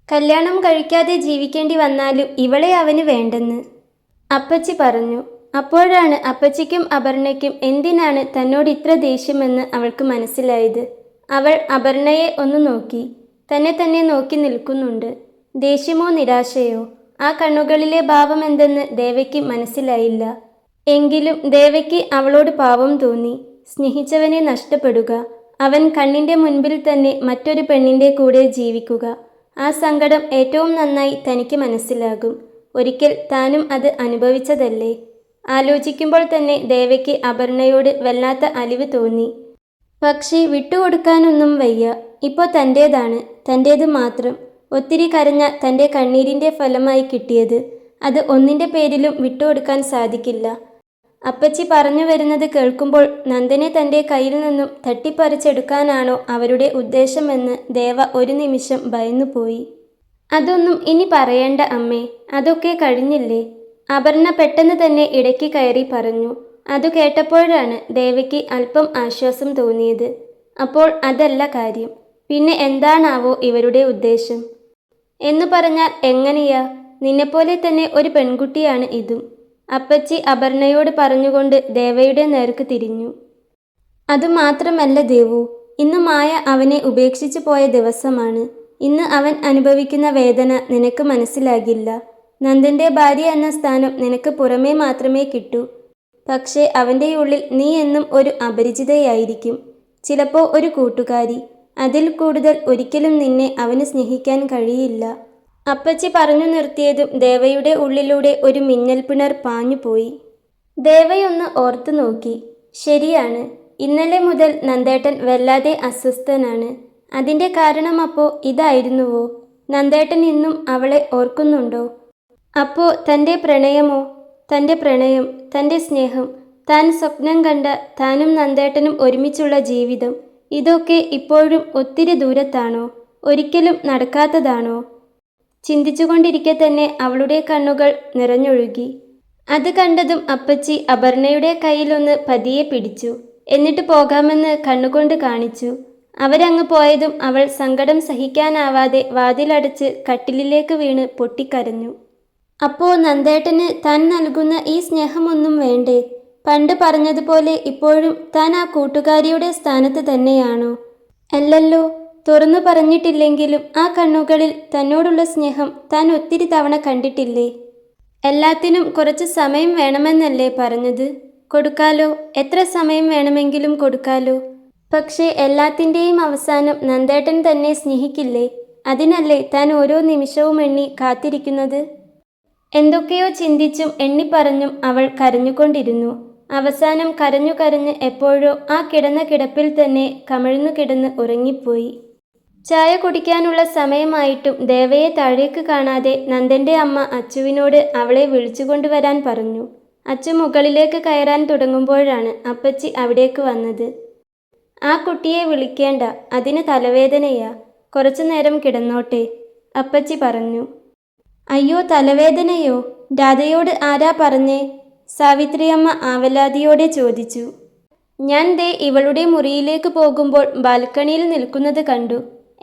കല്യാണം കഴിക്കാതെ ജീവിക്കേണ്ടി വന്നാലും ഇവളെ അവന് വേണ്ടെന്ന് അപ്പച്ചി പറഞ്ഞു. അപ്പോഴാണ് അപ്പച്ചിക്കും അപർണയ്ക്കും എന്തിനാണ് തന്നോട് ഇത്ര ദേഷ്യമെന്ന് അവൾക്ക് മനസ്സിലായത്. അവൾ അപർണയെ ഒന്ന് നോക്കി. തന്നെ നോക്കി നിൽക്കുന്നുണ്ട്. ദേഷ്യമോ നിരാശയോ? ആ കണ്ണുകളിലെ ഭാവം എന്തെന്ന് ദേവയ്ക്ക് മനസ്സിലായില്ല. എങ്കിലും ദേവയ്ക്ക് അവളോട് പാവം തോന്നി. സ്നേഹിച്ചവനെ നഷ്ടപ്പെടുക, അവൻ കണ്ണിൻ്റെ മുൻപിൽ തന്നെ മറ്റൊരു പെണ്ണിൻ്റെ കൂടെ ജീവിക്കുക, ആ സങ്കടം ഏറ്റവും നന്നായി തനിക്ക് മനസ്സിലാകും. ഒരിക്കൽ താനും അത് അനുഭവിച്ചതല്ലേ. ആലോചിക്കുമ്പോൾ തന്നെ ദേവയ്ക്ക് അപർണയോട് വല്ലാത്ത അലിവ് തോന്നി. പക്ഷേ വിട്ടുകൊടുക്കാനൊന്നും വയ്യ. ഇപ്പോൾ തൻ്റേതാണ്, തൻ്റേത് മാത്രം. ഒത്തിരി കരഞ്ഞ തൻ്റെ കണ്ണീരിൻ്റെ ഫലമായി കിട്ടിയത്. അത് ഒന്നിൻ്റെ പേരിലും വിട്ടുകൊടുക്കാൻ സാധിക്കില്ല. അപ്പച്ചി പറഞ്ഞു വരുന്നത് കേൾക്കുമ്പോൾ നന്ദനെ തൻ്റെ കയ്യിൽ നിന്നും തട്ടിപ്പറിച്ചെടുക്കാനാണോ അവരുടെ ഉദ്ദേശമെന്ന് ദേവ ഒരു നിമിഷം ഭയന്നുപോയി. അതൊന്നും ഇനി പറയണ്ട അമ്മേ, അതൊക്കെ കഴിഞ്ഞില്ലേ? അപർണ പെട്ടെന്ന് തന്നെ ഇടയ്ക്ക് കയറി പറഞ്ഞു. അത് കേട്ടപ്പോഴാണ് ദേവയ്ക്ക് അല്പം ആശ്വാസം തോന്നിയത്. അപ്പോൾ അതല്ല കാര്യം, പിന്നെ എന്താണാവോ ഇവരുടെ ഉദ്ദേശം? എന്നു പറഞ്ഞാൽ എങ്ങനെയാ? നിന്നെപ്പോലെ തന്നെ ഒരു പെൺകുട്ടിയാണ് ഇതും. അപ്പച്ചി അപർണയോട് പറഞ്ഞുകൊണ്ട് ദേവയുടെ നേർക്ക് തിരിഞ്ഞു. അതുമാത്രമല്ല ദേവു, ഇന്ന് മായ അവനെ ഉപേക്ഷിച്ചു പോയ ദിവസമാണ്. ഇന്ന് അവൻ അനുഭവിക്കുന്ന വേദന നിനക്ക് മനസ്സിലാകില്ല. നന്ദൻ്റെ ഭാര്യ എന്ന സ്ഥാനം നിനക്ക് പുറമേ മാത്രമേ കിട്ടൂ. പക്ഷേ അവൻ്റെ ഉള്ളിൽ നീ എന്നും ഒരു അപരിചിതയായിരിക്കും. ചിലപ്പോൾ ഒരു കൂട്ടുകാരി. അതിൽ കൂടുതൽ ഒരിക്കലും നിന്നെ അവന് സ്നേഹിക്കാൻ കഴിയില്ല. അപ്പച്ചി പറഞ്ഞു നിർത്തിയതും ദേവയുടെ ഉള്ളിലൂടെ ഒരു മിന്നൽ പിണർ പാഞ്ഞുപോയി. ദേവയൊന്ന് ഓർത്തു നോക്കി. ശരിയാണ്, ഇന്നലെ മുതൽ നന്ദേട്ടൻ വല്ലാതെ അസ്വസ്ഥനാണ്. അതിൻ്റെ കാരണം അപ്പോൾ ഇതായിരുന്നുവോ? നന്ദേട്ടൻ ഇന്നും അവളെ ഓർക്കുന്നുണ്ടോ? അപ്പോൾ തൻ്റെ പ്രണയമോ? തൻ്റെ പ്രണയം, തൻ്റെ സ്നേഹം, താൻ സ്വപ്നം കണ്ട താനും നന്ദേട്ടനും ഒരുമിച്ചുള്ള ജീവിതം, ഇതൊക്കെ ഇപ്പോഴും ഒത്തിരി ദൂരത്താണോ? ഒരിക്കലും നടക്കാത്തതാണോ? ചിന്തിച്ചുകൊണ്ടിരിക്കെ തന്നെ അവളുടെ കണ്ണുകൾ നിറഞ്ഞൊഴുകി. അത് കണ്ടതും അപ്പച്ചി അപർണയുടെ കയ്യിലൊന്ന് പതിയെ പിടിച്ചു. എന്നിട്ട് പോകാമെന്ന് കണ്ണുകൊണ്ട് കാണിച്ചു. അവരങ്ങ് പോയതും അവൾ സങ്കടം സഹിക്കാനാവാതെ വാതിലടച്ച് കട്ടിലിലേക്ക് വീണ് പൊട്ടിക്കരഞ്ഞു. അപ്പോൾ നന്ദേട്ടന് താൻ നൽകുന്ന ഈ സ്നേഹമൊന്നും വേണ്ടേ? പണ്ട് പറഞ്ഞതുപോലെ ഇപ്പോഴും താൻ ആ കൂട്ടുകാരിയുടെ സ്ഥാനത്ത് തന്നെയാണോ? അല്ലല്ലോ. തുറന്നു പറഞ്ഞിട്ടില്ലെങ്കിലും ആ കണ്ണുകളിൽ തന്നോടുള്ള സ്നേഹം താൻ ഒത്തിരി തവണ കണ്ടിട്ടില്ലേ? എല്ലാത്തിനും കുറച്ച് സമയം വേണമെന്നല്ലേ പറഞ്ഞത്? കൊടുക്കാലോ, എത്ര സമയം വേണമെങ്കിലും കൊടുക്കാലോ. പക്ഷേ എല്ലാത്തിൻ്റെയും അവസാനം നന്ദേട്ടൻ തന്നെ സ്നേഹിക്കില്ലേ? അതിനല്ലേ താൻ ഓരോ നിമിഷവും എണ്ണി കാത്തിരിക്കുന്നത്? എന്തൊക്കെയോ ചിന്തിച്ചും എണ്ണിപ്പറഞ്ഞും അവൾ കരഞ്ഞുകൊണ്ടിരുന്നു. അവസാനം കരഞ്ഞു കരഞ്ഞ് എപ്പോഴോ ആ കിടന്ന കിടപ്പിൽ തന്നെ കമിഴ്ന്നു കിടന്ന് ഉറങ്ങിപ്പോയി. ചായ കുടിക്കാനുള്ള സമയമായിട്ടും ദേവയെ താഴേക്ക് കാണാതെ നന്ദൻ്റെ അമ്മ അച്ചുവിനോട് അവളെ വിളിച്ചുകൊണ്ടുവരാൻ പറഞ്ഞു. അച്ചു മുകളിലേക്ക് കയറാൻ തുടങ്ങുമ്പോഴാണ് അപ്പച്ചി അവിടേക്ക് വന്നത്. ആ കുട്ടിയെ വിളിക്കേണ്ട, അതിന് തലവേദനയാ. കുറച്ചു നേരം കിടന്നോട്ടെ, അപ്പച്ചി പറഞ്ഞു. അയ്യോ, തലവേദനയോ? രാധയോട് ആരാ പറഞ്ഞേ? സാവിത്രിയമ്മ ആവലാതിയോടെ ചോദിച്ചു. ഞാൻ ദേ ഇവളുടെ മുറിയിലേക്ക് പോകുമ്പോൾ ബാൽക്കണിയിൽ നിൽക്കുന്നത് കണ്ടു.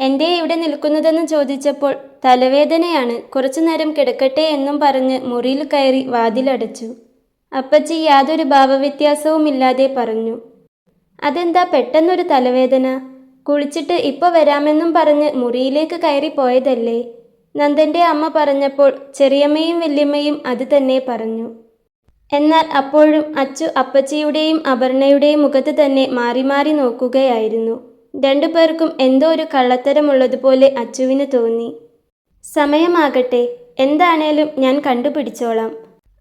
എന്തേ ഇവിടെ നിൽക്കുന്നതെന്ന് ചോദിച്ചപ്പോൾ തലവേദനയാണ്, കുറച്ചു നേരം കിടക്കട്ടെ എന്നും പറഞ്ഞ് മുറിയിൽ കയറി വാതിലടച്ചു. അപ്പച്ചി യാതൊരു ഭാവവ്യത്യാസവുമില്ലാതെ പറഞ്ഞു. അതെന്താ പെട്ടെന്നൊരു തലവേദന? കുളിച്ചിട്ട് ഇപ്പോൾ വരാമെന്നും പറഞ്ഞ് മുറിയിലേക്ക് കയറി പോയതല്ലേ? നന്ദൻ്റെ അമ്മ പറഞ്ഞപ്പോൾ ചെറിയമ്മയും വല്യമ്മയും അത് തന്നെ പറഞ്ഞു. എന്നാൽ അപ്പോഴും അച്ചു അപ്പച്ചിയുടെയും അപർണയുടെയും മുഖത്ത് തന്നെ മാറി മാറി നോക്കുകയായിരുന്നു. രണ്ടുപേർക്കും എന്തോ ഒരു കള്ളത്തരമുള്ളതുപോലെ അച്ചുവിന് തോന്നി. സമയമാകട്ടെ, എന്താണേലും ഞാൻ കണ്ടുപിടിച്ചോളാം.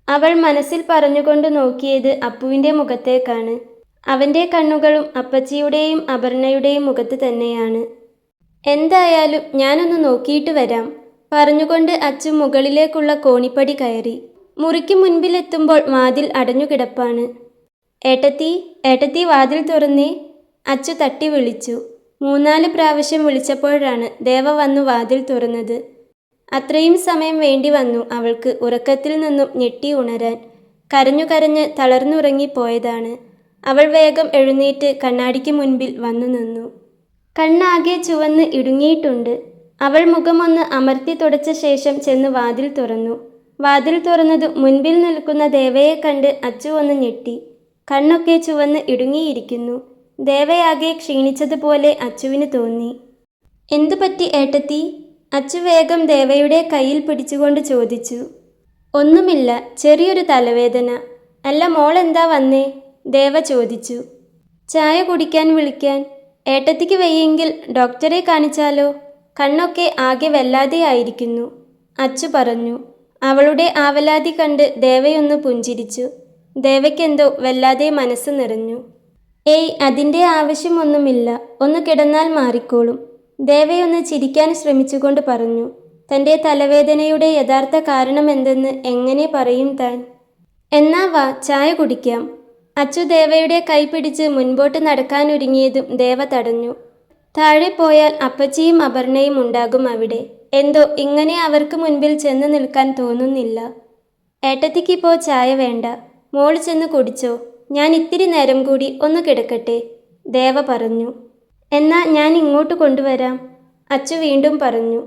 അവൾ മനസ്സിൽ പറഞ്ഞുകൊണ്ട് നോക്കിയത് അപ്പുവിൻ്റെ മുഖത്തേക്കാണ്. അവൻ്റെ കണ്ണുകളും അപ്പച്ചിയുടെയും അപർണയുടെയും മുഖത്ത് തന്നെയാണ്. എന്തായാലും ഞാനൊന്ന് നോക്കിയിട്ട് വരാം പറഞ്ഞുകൊണ്ട് അച്ചു മുകളിലേക്കുള്ള കോണിപ്പടി കയറി. മുറിക്ക് മുൻപിലെത്തുമ്പോൾ വാതിൽ അടഞ്ഞുകിടപ്പാണ്. ഏട്ടത്തി, ഏട്ടത്തി, വാതിൽ തുറന്നേ, അച്ചു തട്ടി വിളിച്ചു. 3-4 പ്രാവശ്യം വിളിച്ചപ്പോഴാണ് ദേവ വന്നു വാതിൽ തുറന്നത്. അത്രയും സമയം വേണ്ടി വന്നു അവൾക്ക് ഉറക്കത്തിൽ നിന്നും ഞെട്ടി ഉണരാൻ. കരഞ്ഞു കരഞ്ഞ് തളർന്നുറങ്ങിപ്പോയതാണ്. അവൾ വേഗം എഴുന്നേറ്റ് കണ്ണാടിക്ക് മുൻപിൽ വന്നു നിന്നു. കണ്ണാകെ ചുവന്ന് ഇടുങ്ങിയിട്ടുണ്ട്. അവൾ മുഖമൊന്ന് അമർത്തി തുടച്ച ശേഷം ചെന്ന് വാതിൽ തുറന്നു. വാതിൽ തുറന്നതും മുൻപിൽ നിൽക്കുന്ന ദേവയെ കണ്ട് അച്ചു ഒന്ന് ഞെട്ടി. കണ്ണൊക്കെ ചുവന്ന് ഇടുങ്ങിയിരിക്കുന്നു. ദേവയാകെ ക്ഷീണിച്ചതുപോലെ അച്ചുവിന് തോന്നി. എന്തുപറ്റി ഏട്ടത്തി? അച്ചു വേഗം ദേവയുടെ കയ്യിൽ പിടിച്ചുകൊണ്ട് ചോദിച്ചു. ഒന്നുമില്ല, ചെറിയൊരു തലവേദന. അല്ല, മോൾ എന്താ വന്നേ? ദേവ ചോദിച്ചു. ചായ കുടിക്കാൻ വിളിക്കാൻ. ഏട്ടത്തിക്ക് വയ്യെങ്കിൽ ഡോക്ടറെ കാണിച്ചാലോ? കണ്ണൊക്കെ ആകെ വല്ലാതെയായിരിക്കുന്നു, അച്ചു പറഞ്ഞു. അവളുടെ ആവലാതി കണ്ട് ദേവയൊന്ന് പുഞ്ചിരിച്ചു. ദേവയ്ക്കെന്തോ വല്ലാതെ മനസ്സ് നിറഞ്ഞു. ഏയ്, അതിൻ്റെ ആവശ്യമൊന്നുമില്ല, ഒന്ന് കിടന്നാൽ മാറിക്കോളും, ദേവയൊന്ന് ചിരിക്കാൻ ശ്രമിച്ചുകൊണ്ട് പറഞ്ഞു. തൻ്റെ തലവേദനയുടെ യഥാർത്ഥ കാരണമെന്തെന്ന് എങ്ങനെ പറയും താൻ? എന്നാ വാ, ചായ കുടിക്കാം. അച്ചു ദേവയുടെ കൈ പിടിച്ച് മുൻപോട്ട് നടക്കാനൊരുങ്ങിയതും ദേവ തടഞ്ഞു. താഴെ പോയാൽ അപ്പച്ചിയും അപർണയും ഉണ്ടാകും അവിടെ. എന്തോ ഇങ്ങനെ അവർക്ക് മുൻപിൽ ചെന്ന് നിൽക്കാൻ തോന്നുന്നില്ല. ഏട്ടത്തിക്കിപ്പോൾ ചായ വേണ്ട, മോൾ ചെന്ന് കുടിച്ചോ. ഞാൻ ഇത്തിരി നേരം കൂടി ഒന്ന് കിടക്കട്ടെ, ദേവ പറഞ്ഞു. എന്നാ ഞാൻ ഇങ്ങോട്ട് കൊണ്ടുവരാം, അച്ചു വീണ്ടും പറഞ്ഞു.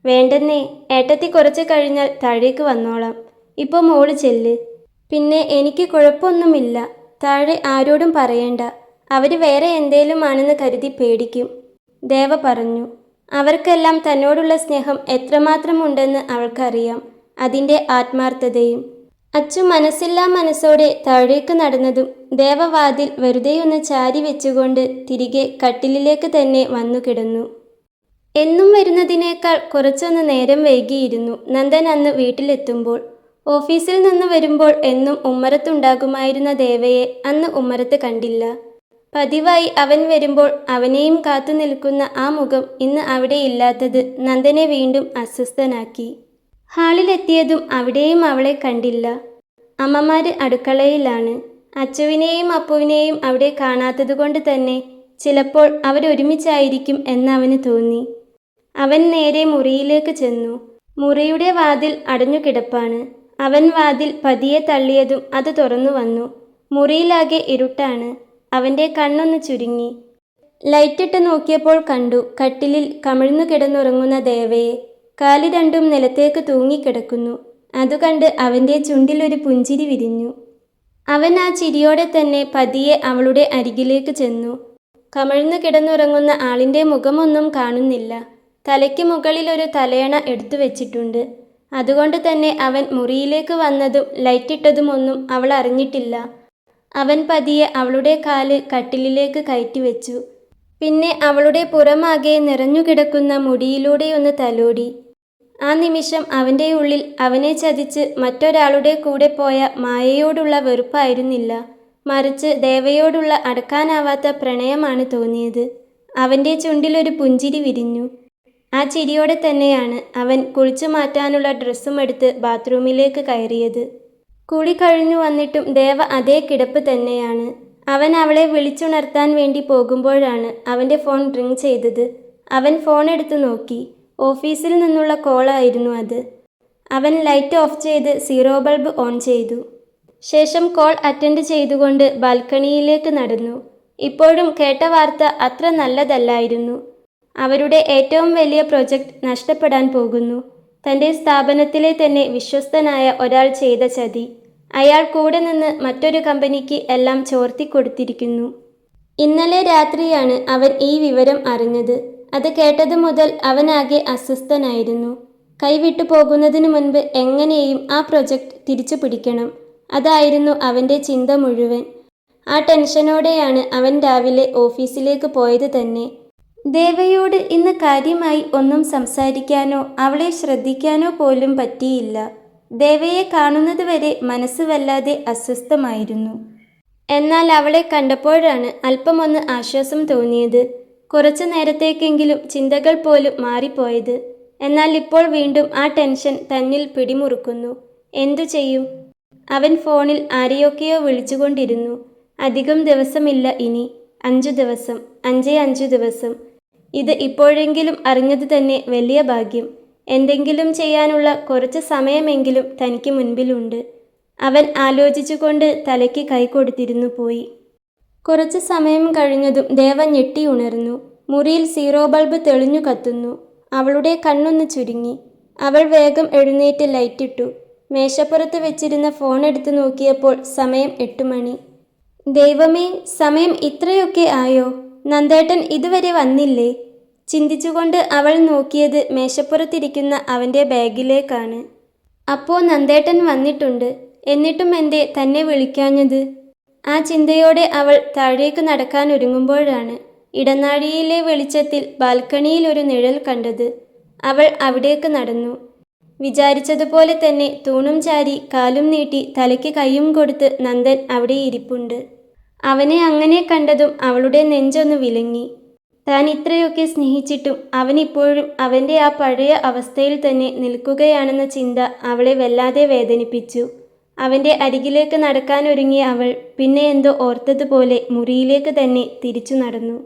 വേണ്ടെന്നേ, ഏട്ടത്തി കുറച്ച് കഴിഞ്ഞാൽ താഴേക്ക് വന്നോളാം. ഇപ്പോൾ മോള് ചെല്ല്. പിന്നെ എനിക്ക് കുഴപ്പമൊന്നുമില്ല. താഴെ ആരോടും പറയണ്ട, അവർ വേറെ എന്തേലും ആണെന്ന് കരുതി പേടിക്കും, ദേവ പറഞ്ഞു. അവർക്കെല്ലാം തന്നോടുള്ള സ്നേഹം എത്രമാത്രം ഉണ്ടെന്ന് അവൾക്കറിയാം. അതിൻ്റെ ആത്മാർത്ഥതയും. അച്ചു മനസ്സില്ലാ മനസ്സോടെ താഴേക്ക് നടന്നതും ദേവവാതിൽ വെറുതെയൊന്ന് ചാരി വെച്ചുകൊണ്ട് തിരികെ കട്ടിലിലേക്ക് തന്നെ വന്നു കിടന്നു. എന്നും വരുന്നതിനേക്കാൾ കുറച്ചൊന്ന് നേരം വൈകിയിരുന്നു നന്ദൻ അന്ന് വീട്ടിലെത്തുമ്പോൾ. ഓഫീസിൽ നിന്ന് വരുമ്പോൾ എന്നും ഉമ്മറത്തുണ്ടാകുമായിരുന്ന ദേവയെ അന്ന് ഉമ്മറത്ത് കണ്ടില്ല. പതിവായി അവൻ വരുമ്പോൾ അവനെയും കാത്തു നിൽക്കുന്ന ആ മുഖം ഇന്ന് അവിടെയില്ലാത്തത് നന്ദനെ വീണ്ടും അസ്വസ്ഥനാക്കി. ഹാളിലെത്തിയതും അവിടെയും അവളെ കണ്ടില്ല. അമ്മമാര് അടുക്കളയിലാണ്. അച്ചുവിനെയും അപ്പുവിനെയും അവിടെ കാണാത്തതുകൊണ്ട് തന്നെ ചിലപ്പോൾ അവരൊരുമിച്ചായിരിക്കും എന്നവന് തോന്നി. അവൻ നേരെ മുറിയിലേക്ക് ചെന്നു. മുറിയുടെ വാതിൽ അടഞ്ഞു കിടപ്പാണ്. അവൻ വാതിൽ പതിയെ തള്ളിയതും അത് തുറന്നു വന്നു. മുറിയിലാകെ ഇരുട്ടാണ്. അവൻ്റെ കണ്ണൊന്ന് ചുരുങ്ങി. ലൈറ്റിട്ട് നോക്കിയപ്പോൾ കണ്ടു കട്ടിലിൽ കമിഴ്ന്നു കിടന്നുറങ്ങുന്ന ദേവയെ. കാല് രണ്ടും നിലത്തേക്ക് തൂങ്ങിക്കിടക്കുന്നു. അതുകണ്ട് അവൻ്റെ ചുണ്ടിലൊരു പുഞ്ചിരി വിരിഞ്ഞു. അവൻ ആ ചിരിയോടെ തന്നെ പതിയെ അവളുടെ അരികിലേക്ക് ചെന്നു. കമിഴ്ന്നു കിടന്നുറങ്ങുന്ന ആളിൻ്റെ മുഖമൊന്നും കാണുന്നില്ല. തലയ്ക്ക് മുകളിൽ ഒരു തലയണ എടുത്തു വെച്ചിട്ടുണ്ട്. അതുകൊണ്ട് തന്നെ അവൻ മുറിയിലേക്ക് വന്നതും ലൈറ്റിട്ടതുമൊന്നും അവൾ അറിഞ്ഞിട്ടില്ല. അവൻ പതിയെ അവളുടെ കാല് കട്ടിലിലേക്ക് കയറ്റിവെച്ചു. പിന്നെ അവളുടെ പുറമാകെ നിറഞ്ഞുകിടക്കുന്ന മുടിയിലൂടെയൊന്ന് തലോടി. ആ നിമിഷം അവൻ്റെ ഉള്ളിൽ അവനെ ചതിച്ച് മറ്റൊരാളുടെ കൂടെ പോയ മായയോടുള്ള വെറുപ്പായിരുന്നില്ല, മറിച്ച് ദേവയോടുള്ള അടക്കാനാവാത്ത പ്രണയമാണ് തോന്നിയത്. അവൻ്റെ ചുണ്ടിലൊരു പുഞ്ചിരി വിരിഞ്ഞു. ആ ചിരിയോടെ തന്നെയാണ് അവൻ കുളിച്ചു മാറ്റാനുള്ള ഡ്രസ്സുമെടുത്ത് ബാത്റൂമിലേക്ക് കയറിയത്. കുളി കഴിഞ്ഞു വന്നിട്ടും ദേവ അതേ കിടപ്പ് തന്നെയാണ്. അവൻ അവളെ വിളിച്ചുണർത്താൻ വേണ്ടി പോകുമ്പോഴാണ് അവൻ്റെ ഫോൺ റിങ് ചെയ്തത്. അവൻ ഫോൺ എടുത്തു നോക്കി. ഓഫീസിൽ നിന്നുള്ള കോളായിരുന്നു അത്. അവൻ ലൈറ്റ് ഓഫ് ചെയ്ത് സീറോ ബൾബ് ഓൺ ചെയ്തു. ശേഷം കോൾ അറ്റൻഡ് ചെയ്തുകൊണ്ട് ബാൽക്കണിയിലേക്ക് നടന്നു. ഇപ്പോഴും കേട്ട വാർത്ത അത്ര നല്ലതല്ലായിരുന്നു. അവരുടെ ഏറ്റവും വലിയ പ്രൊജക്റ്റ് നഷ്ടപ്പെടാൻ പോകുന്നു. തൻ്റെ സ്ഥാപനത്തിലെ തന്നെ വിശ്വസ്തനായ ഒരാൾ ചെയ്ത ചതി. അയാൾ കൂടെ നിന്ന് മറ്റൊരു കമ്പനിക്ക് എല്ലാം ചോർത്തിക്കൊടുത്തിരിക്കുന്നു. ഇന്നലെ രാത്രിയാണ് അവൻ ഈ വിവരം അറിഞ്ഞത്. അത് കേട്ടതു മുതൽ അവനാകെ അസ്വസ്ഥനായിരുന്നു. കൈവിട്ടു പോകുന്നതിന് മുൻപ് എങ്ങനെയും ആ പ്രൊജക്റ്റ് തിരിച്ചു പിടിക്കണം. അതായിരുന്നു അവൻ്റെ ചിന്ത മുഴുവൻ. ആ ടെൻഷനോടെയാണ് അവൻ രാവിലെ ഓഫീസിലേക്ക് പോയത് തന്നെ. ദേവയോട് ഇന്ന് കാര്യമായി ഒന്നും സംസാരിക്കാനോ അവളെ ശ്രദ്ധിക്കാനോ പോലും പറ്റിയില്ല. ദേവയെ കാണുന്നത് വരെ മനസ്സ് വല്ലാതെ അസ്വസ്ഥമായിരുന്നു. എന്നാൽ അവളെ കണ്ടപ്പോഴാണ് അല്പമൊന്ന് ആശ്വാസം തോന്നിയത്. കുറച്ചു നേരത്തേക്കെങ്കിലും ചിന്തകൾ പോലും മാറിപ്പോയത്. എന്നാൽ ഇപ്പോൾ വീണ്ടും ആ ടെൻഷൻ തന്നിൽ പിടിമുറുക്കുന്നു. എന്തു ചെയ്യും? അവൻ ഫോണിൽ ആരെയൊക്കെയോ വിളിച്ചുകൊണ്ടിരുന്നു. അധികം ദിവസമില്ല ഇനി. 5 ദിവസം, 5 ദിവസം. ഇത് ഇപ്പോഴെങ്കിലും അറിഞ്ഞത് തന്നെ വലിയ ഭാഗ്യം. എന്തെങ്കിലും ചെയ്യാനുള്ള കുറച്ച് സമയമെങ്കിലും തനിക്ക് മുൻപിലുണ്ട്. അവൻ ആലോചിച്ചുകൊണ്ട് തലയ്ക്ക് കൈ കൊടുത്തിരുന്നു പോയി. കുറച്ച് സമയം കഴിഞ്ഞതും ദേവ ഞെട്ടി ഉണർന്നു. മുറിയിൽ സീറോ ബൾബ് തെളിഞ്ഞു കത്തുന്നു. അവളുടെ കണ്ണൊന്ന് ചുരുങ്ങി. അവൾ വേഗം എഴുന്നേറ്റ് ലൈറ്റിട്ടു. മേശപ്പുറത്ത് വെച്ചിരുന്ന ഫോൺ എടുത്തു നോക്കിയപ്പോൾ സമയം 8 മണി. ദൈവമേ, സമയം ഇത്രയൊക്കെ ആയോ? നന്ദേട്ടൻ ഇതുവരെ വന്നില്ലേ? ചിന്തിച്ചുകൊണ്ട് അവൾ നോക്കിയത് മേശപ്പുറത്തിരിക്കുന്ന അവൻ്റെ ബാഗിലേക്കാണ്. അപ്പോൾ നന്ദേട്ടൻ വന്നിട്ടുണ്ട്. എന്നിട്ടും എന്തേ തന്നെ വിളിക്കാഞ്ഞത്? ആ ചിന്തയോടെ അവൾ താഴേക്ക് നടക്കാനൊരുങ്ങുമ്പോഴാണ് ഇടനാഴിയിലെ വെളിച്ചത്തിൽ ബാൽക്കണിയിൽ ഒരു നിഴൽ കണ്ടത്. അവൾ അവിടേക്ക് നടന്നു. വിചാരിച്ചതുപോലെ തന്നെ തൂണും ചാരി കാലും നീട്ടി തലയ്ക്ക് കൈയും കൊടുത്ത് നന്ദൻ അവിടെ ഇരിപ്പുണ്ട്. അവനെ അങ്ങനെ കണ്ടതും അവളുടെ നെഞ്ചൊന്ന് വിലങ്ങി. താൻ ഇത്രയൊക്കെ സ്നേഹിച്ചിട്ടും അവനിപ്പോഴും അവൻ്റെ ആ പഴയ അവസ്ഥയിൽ തന്നെ നിൽക്കുകയാണെന്ന ചിന്ത അവളെ വല്ലാതെ വേദനിപ്പിച്ചു. അവൻ്റെ അരികിലേക്ക് നടക്കാനൊരുങ്ങിയ അവൾ പിന്നെ എന്തോ ഓർത്തതുപോലെ മുറിയിലേക്ക് തന്നെ തിരിച്ചു നടന്നു.